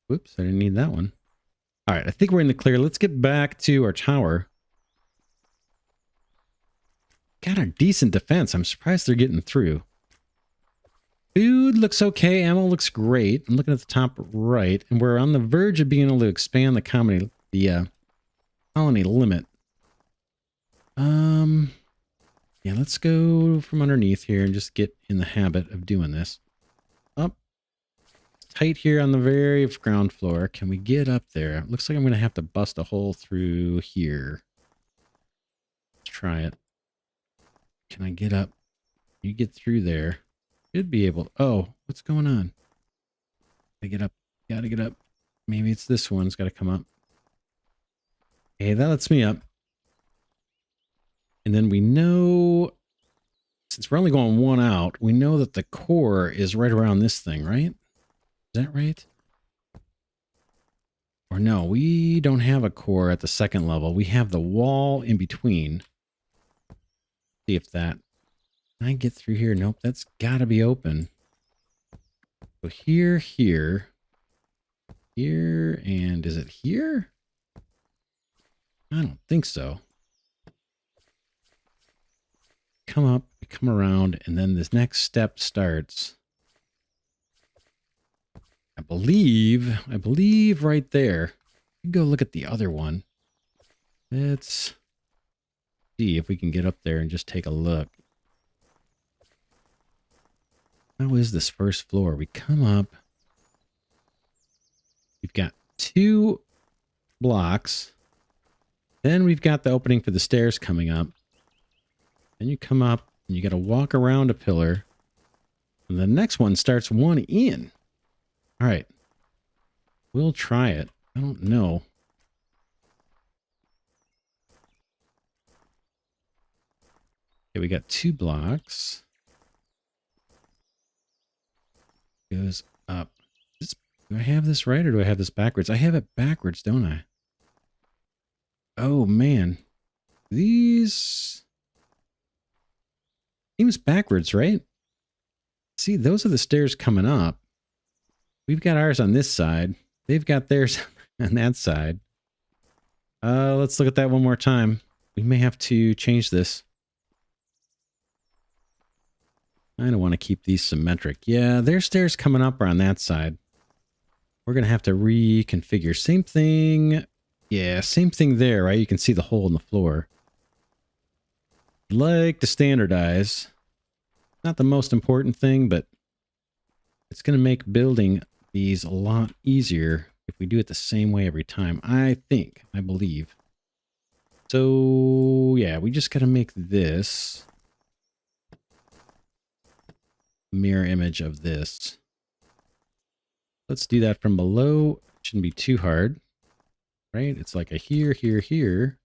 Whoops, I didn't need that one. All right, I think we're in the clear. Let's get back to our tower. Got a decent defense. I'm surprised they're getting through. Food looks okay. Ammo looks great. I'm looking at the top right, and we're on the verge of being able to expand the colony limit. Yeah, let's go from underneath here and just get in the habit of doing this. Up. Tight here on the very ground floor. Can we get up there? Looks like I'm going to have to bust a hole through here. Let's try it. Can I get up? You get through there. Should be able... Oh, what's going on? I get up. Gotta get up. Maybe it's this one's got to come up. Okay, that lets me up. And then we know, since we're only going one out, we know that the core is right around this thing, right? Is that right? Or no, we don't have a core at the second level. We have the wall in between. See if that... Can I get through here? Nope, that's got to be open. So here, and is it here? I don't think so. Come up, come around, and then this next step starts. I believe right there. Go look at the other one. Let's see if we can get up there and just take a look. How is this first floor? We come up. We've got 2 blocks. Then we've got the opening for the stairs coming up. Then you come up and you got to walk around a pillar. And the next one starts one in. All right. We'll try it. I don't know. Okay, we got 2 blocks. Goes up. Do I have this right or do I have this backwards? I have it backwards, don't I? Oh, man. These... Seems backwards, right? See, those are the stairs coming up. We've got ours on this side. They've got theirs on that side. Let's look at that one more time. We may have to change this. I don't want to keep these symmetric. Yeah, their stairs coming up are on that side. We're going to have to reconfigure. Same thing. Yeah, same thing there, right? You can see the hole in the floor. Like to standardize. Not the most important thing, but it's going to make building these a lot easier if we do it the same way every time. I believe. So, yeah, we just got to make this. mirror image of this. Let's do that from below. Shouldn't be too hard, right? It's like a here, here, here.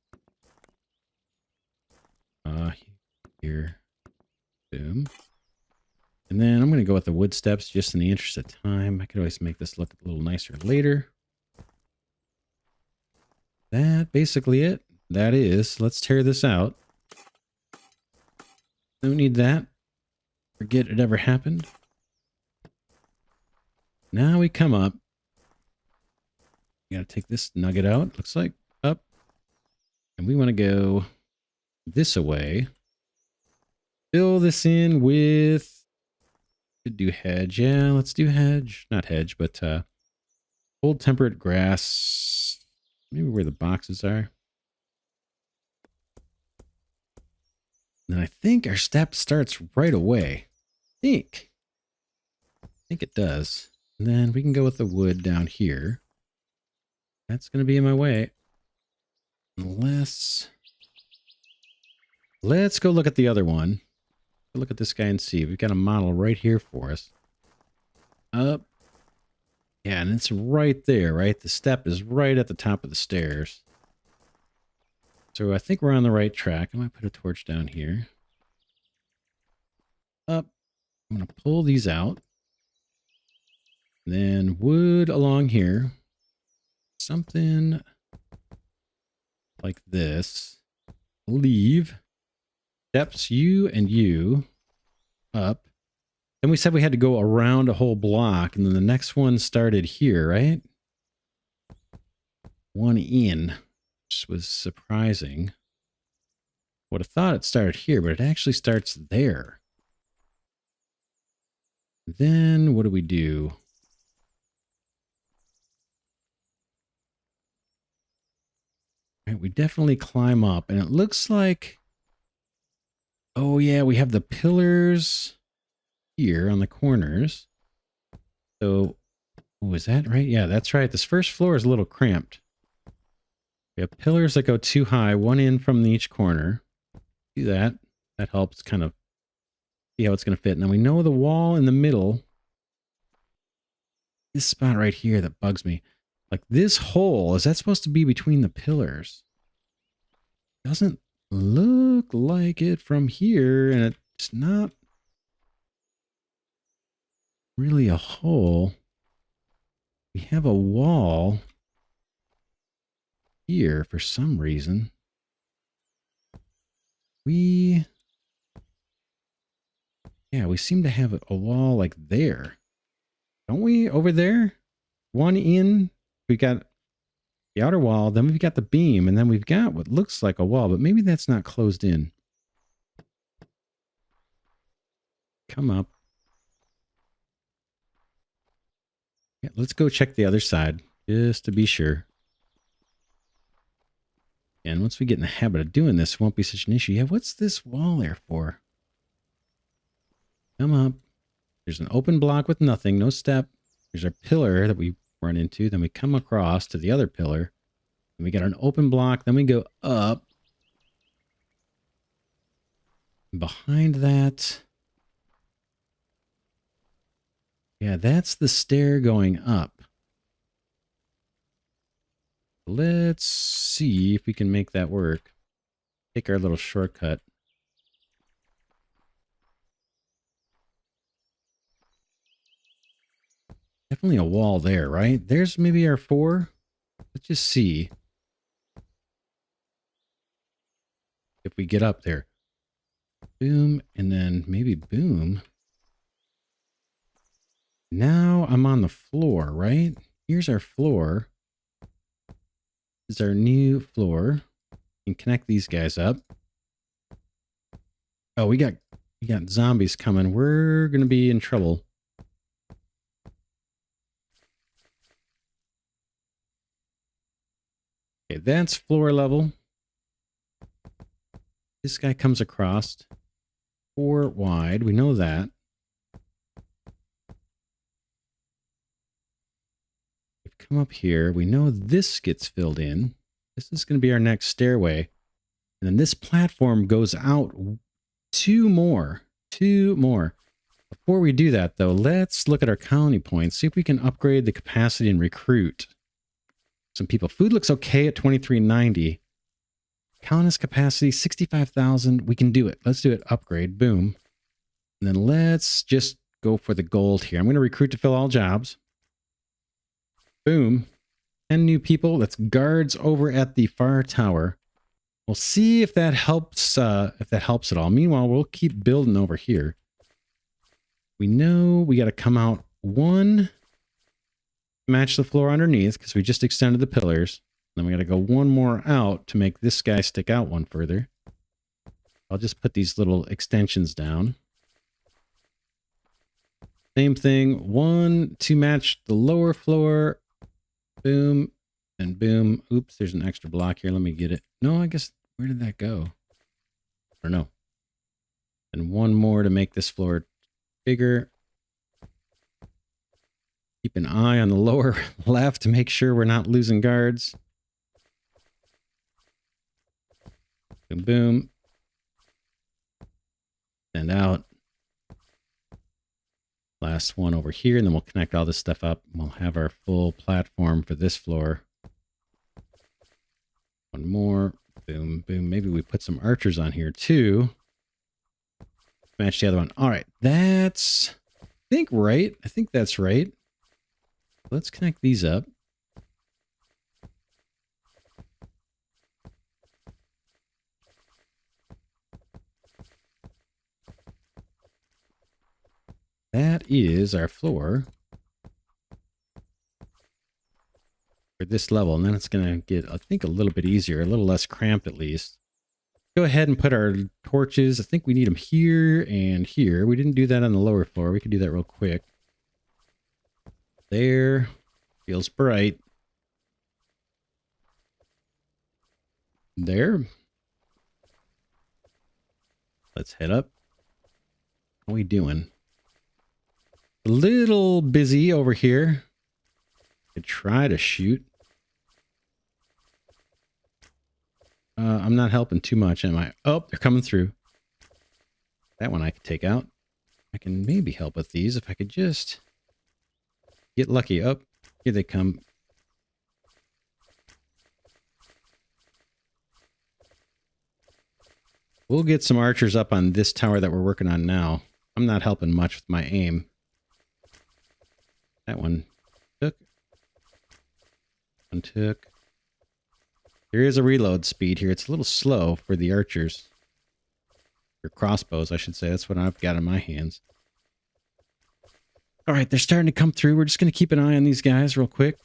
Here. Boom. And then I'm going to go with the wood steps just in the interest of time. I could always make this look a little nicer later. That basically it. That is. Let's tear this out. Don't need that. Forget it ever happened. Now we come up. We got to take this nugget out. Looks like up. And we want to go this away. Fill this in with... Could do hedge. Yeah, let's do hedge. Not hedge, but cold temperate grass. Maybe where the boxes are. And I think our step starts right away. I think it does. And then we can go with the wood down here. That's going to be in my way. Unless... Let's go look at the other one. Look at this guy and see. We've got a model right here for us. Up. Yeah, and it's right there, right? The step is right at the top of the stairs. So I think we're on the right track. I might put a torch down here. Up. I'm going to pull these out. Then wood along here. Something like this. Leave. Steps you and you up. Then we said we had to go around a whole block, and then the next one started here, right? One in, which was surprising. Would have thought it started here, but it actually starts there. Then what do we do? Right, we definitely climb up, and it looks like... Oh, yeah, we have the pillars here on the corners. So, oh, is that right? Yeah, that's right. This first floor is a little cramped. We have pillars that go too high, one in from each corner. Do that. That helps kind of see how it's going to fit. Now, we know the wall in the middle. This spot right here that bugs me. Like this hole, is that supposed to be between the pillars? Doesn't look like it from here, and it's not really a hole. We have a wall here for some reason. We seem to have a wall like there. Don't we? Over there? One in. We got the outer wall, then we've got the beam, and then we've got what looks like a wall, but maybe that's not closed in. Come up. Yeah, let's go check the other side, just to be sure. And once we get in the habit of doing this, it won't be such an issue. Yeah, what's this wall there for? Come up. There's an open block with nothing, no step. There's our pillar that we run into. Then we come across to the other pillar. And we got an open block. Then we go up. And behind that... Yeah, that's the stair going up. Let's see if we can make that work. Take our little shortcut. Definitely a wall there, right? There's maybe our 4. Let's just see if we get up there. Boom, and then maybe boom. Now I'm on the floor, right? Here's our floor. This is our new floor. You can connect these guys up. Oh, we got zombies coming. We're gonna be in trouble. Okay, that's floor level. This guy comes across 4 wide. We know that. We've come up here. We know this gets filled in. This is going to be our next stairway. And then this platform goes out 2 more. 2 more. Before we do that, though, let's look at our colony points, see if we can upgrade the capacity and recruit some people. Food looks okay at 2390. Colonist capacity, 65,000. We can do it. Let's do it. Upgrade. Boom. And then let's just go for the gold here. I'm going to recruit to fill all jobs. Boom. 10 new people. That's guards over at the far tower. We'll see if that helps at all. Meanwhile, we'll keep building over here. We know we got to come out one, match the floor underneath because we just extended the pillars. Then we got to go one more out to make this guy stick out one further. I'll just put these little extensions down. Same thing. One to match the lower floor. Boom. And boom. Oops, there's an extra block here. Let me get it. No, I guess, where did that go? I don't know. And one more to make this floor bigger. Keep an eye on the lower left to make sure we're not losing guards. Boom, boom. Send out. Last one over here, and then we'll connect all this stuff up. We'll have our full platform for this floor. One more. Boom, boom. Maybe we put some archers on here too. Match the other one. All right. That's, I think, right. I think that's right. Let's connect these up. That is our floor for this level. And then it's going to get, I think, a little bit easier, a little less cramped at least. Go ahead and put our torches. I think we need them here and here. We didn't do that on the lower floor. We could do that real quick. There. Feels bright. There. Let's head up. How are we doing? A little busy over here. Could try to shoot. I'm not helping too much, am I? Oh, they're coming through. That one I could take out. I can maybe help with these if I could just get lucky. Oh, here they come. We'll get some archers up on this tower that we're working on now. I'm not helping much with my aim. That one took. One took. There is a reload speed here. It's a little slow for the archers. Or crossbows, I should say. That's what I've got in my hands. All right, they're starting to come through. We're just going to keep an eye on these guys real quick.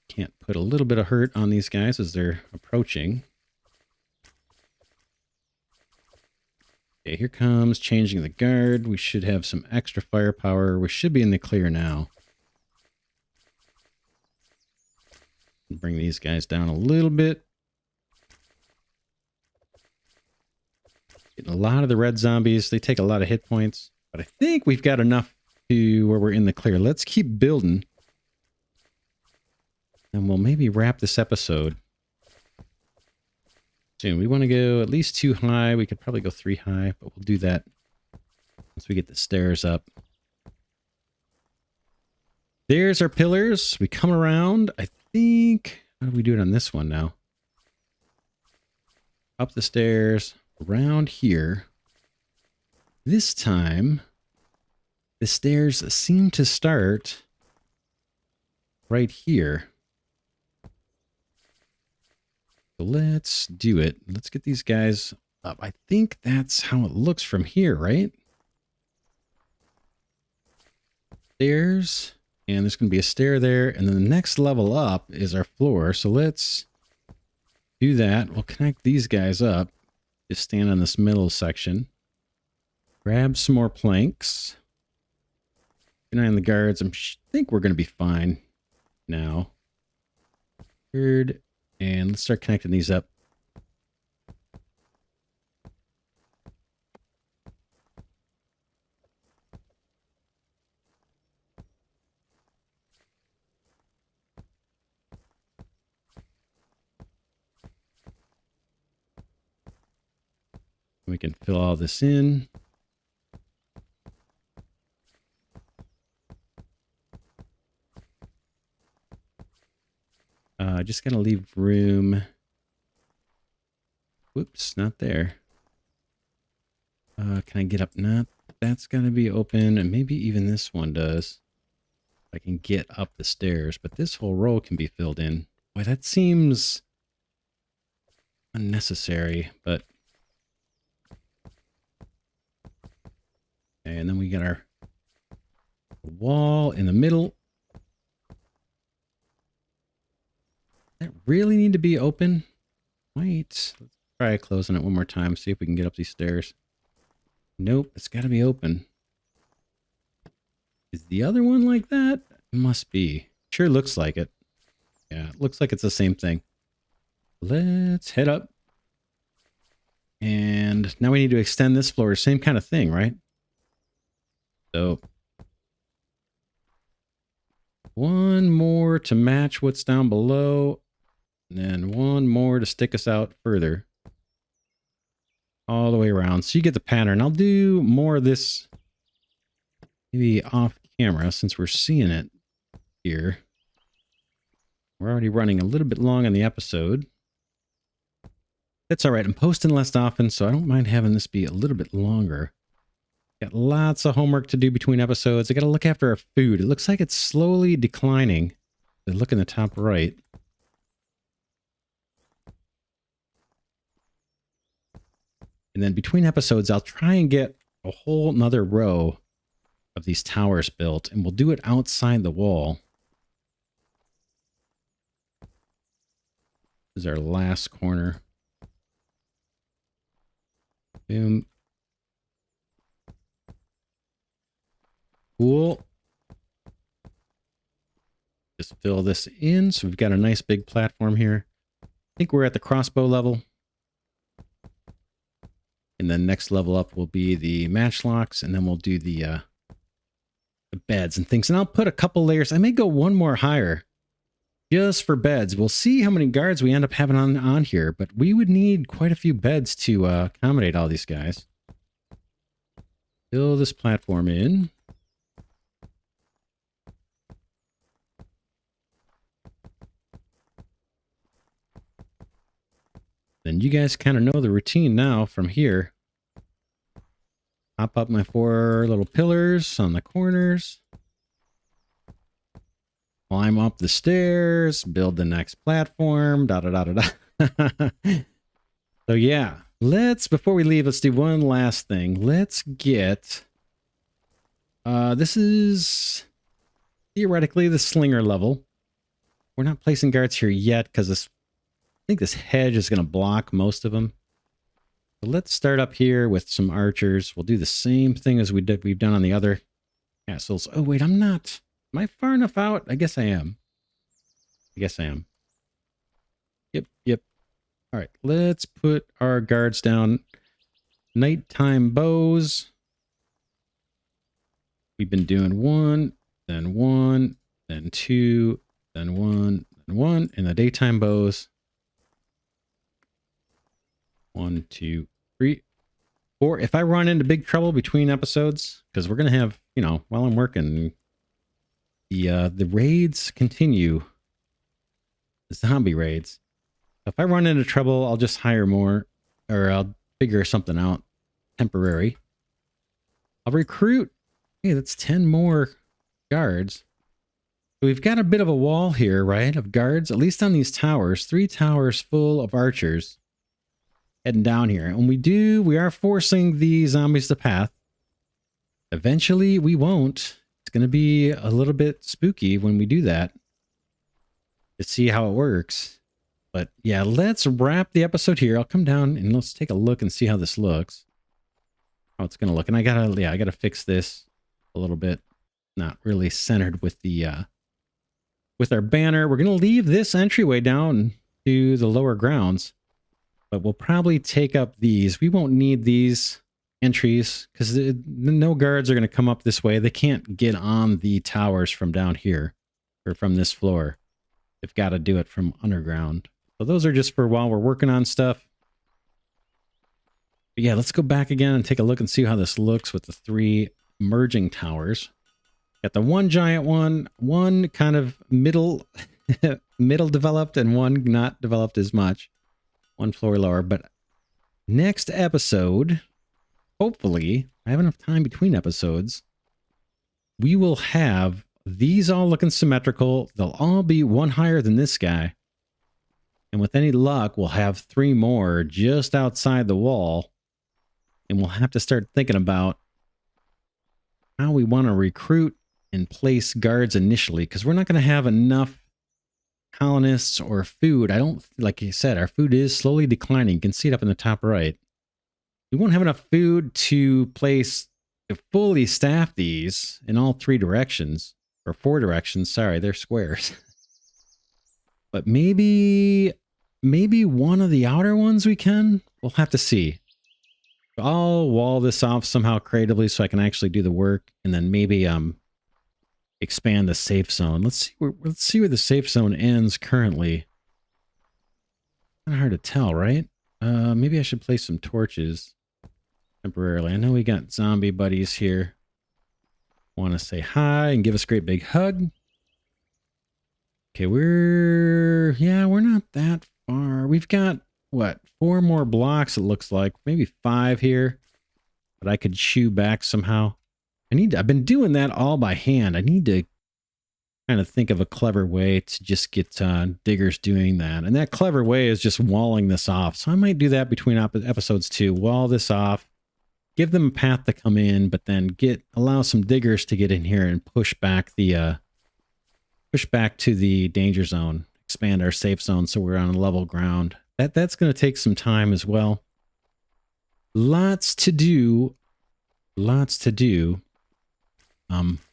Can't put a little bit of hurt on these guys as they're approaching. Okay, here comes changing the guard. We should have some extra firepower. We should be in the clear now. Bring these guys down a little bit. Getting a lot of the red zombies. They take a lot of hit points. But I think we've got enough to where we're in the clear. Let's keep building. And we'll maybe wrap this episode soon. We want to go at least 2 high. We could probably go 3 high, but we'll do that once we get the stairs up. There's our pillars. We come around. I think, how do we do it on this one now? Up the stairs, around here. This time, the stairs seem to start right here. So let's do it. Let's get these guys up. I think that's how it looks from here, right? Stairs. And there's going to be a stair there. And then the next level up is our floor. So let's do that. We'll connect these guys up. Just stand on this middle section. Grab some more planks. Keep an eye on the guards. I think we're going to be fine now. Third. And let's start connecting these up. We can fill all this in. Just gotta leave room. Whoops, not there. Can I get up? Not. That's gotta be open, and maybe even this one does. I can get up the stairs, but this whole row can be filled in. Boy, that seems unnecessary, but... Okay, and then we got our wall in the middle. That really need to be open? Wait, let's try closing it one more time, see if we can get up these stairs. Nope, it's got to be open. Is the other one like that? It must be. Sure looks like it. Yeah, it looks like it's the same thing. Let's head up. And now we need to extend this floor. Same kind of thing, right? So, one more to match what's down below. And then one more to stick us out further. All the way around. So you get the pattern. I'll do more of this maybe off camera since we're seeing it here. We're already running a little bit long on the episode. That's all right. I'm posting less often, so I don't mind having this be a little bit longer. Got lots of homework to do between episodes. I got to look after our food. It looks like it's slowly declining. Look in the top right. And then between episodes, I'll try and get a whole nother row of these towers built, and we'll do it outside the wall. This is our last corner. Boom. Cool. Just fill this in. So we've got a nice big platform here. I think we're at the crossbow level. And then next level up will be the matchlocks, and then we'll do the beds and things. And I'll put a couple layers. I may go one more higher just for beds. We'll see how many guards we end up having on here, but we would need quite a few beds to accommodate all these guys. Fill this platform in. Then you guys kind of know the routine now from here. Pop up my 4 little pillars on the corners. Climb up the stairs, build the next platform, da-da-da-da-da. So yeah, before we leave, let's do one last thing. Let's get, this is theoretically the slinger level. We're not placing guards here yet because I think this hedge is going to block most of them. So let's start up here with some archers. We'll do the same thing as we've done on the other castles. Oh, wait, I'm not. Am I far enough out? I guess I am. Yep. All right, let's put our guards down. Nighttime bows. We've been doing 1, then 1, then 2, then 1, then 1. And the daytime bows. 1, 2, 3, 4. If I run into big trouble between episodes, because we're going to have, while I'm working, the raids continue. The zombie raids. If I run into trouble, I'll just hire more, or I'll figure something out temporary. I'll recruit. Hey, that's 10 more guards. So we've got a bit of a wall here, right, of guards, at least on these towers. 3 towers full of archers. Heading down here. And we are forcing the zombies to path. Eventually we won't. It's going to be a little bit spooky when we do that. To see how it works. But yeah, let's wrap the episode here. I'll come down and let's take a look and see how this looks. How it's going to look. And I gotta fix this a little bit. Not really centered with the, with our banner. We're going to leave this entryway down to the lower grounds. But we'll probably take up these. We won't need these entries because no guards are going to come up this way. They can't get on the towers from down here or from this floor. They've got to do it from underground. So those are just for while we're working on stuff. But yeah, let's go back again and take a look and see how this looks with the 3 merging towers. Got the one giant one kind of middle middle developed, and one not developed as much. 1 floor lower. But next episode, hopefully, I have enough time between episodes, we will have these all looking symmetrical. They'll all be 1 higher than this guy. And with any luck, we'll have 3 more just outside the wall. And we'll have to start thinking about how we want to recruit and place guards initially, because we're not going to have enough colonists or food. I don't, like you said, our food is slowly declining. You can see it up in the top right. We won't have enough food to place, to fully staff these in all 3 directions, or 4 directions. Sorry, they're squares. But maybe one of the outer ones we can. We'll have to see. I'll wall this off somehow creatively so I can actually do the work, and then maybe expand the safe zone. Let's see where the safe zone ends currently. Kind of hard to tell, right? Maybe I should place some torches temporarily. I know we got zombie buddies here. Want to say hi and give us a great big hug. Okay, we're not that far. We've got, what, 4 more blocks it looks like. Maybe 5 here. But I could chew back somehow. I've been doing that all by hand. I need to kind of think of a clever way to just get diggers doing that. And that clever way is just walling this off. So I might do that between episodes too. Wall this off. Give them a path to come in, but then allow some diggers to get in here and push back to the danger zone. Expand our safe zone so we're on level ground. That's going to take some time as well. Lots to do.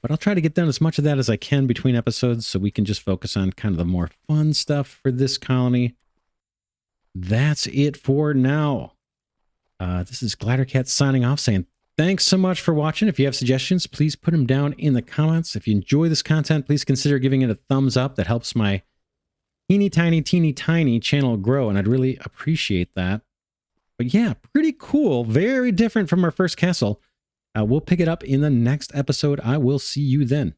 But I'll try to get done as much of that as I can between episodes so we can just focus on kind of the more fun stuff for this colony. That's it for now. This is Glidercat signing off, saying thanks so much for watching. If you have suggestions, please put them down in the comments. If you enjoy this content, please consider giving it a thumbs up. That helps my teeny tiny channel grow, and I'd really appreciate that. But yeah, pretty cool. Very different from our first castle. We'll pick it up in the next episode. I will see you then.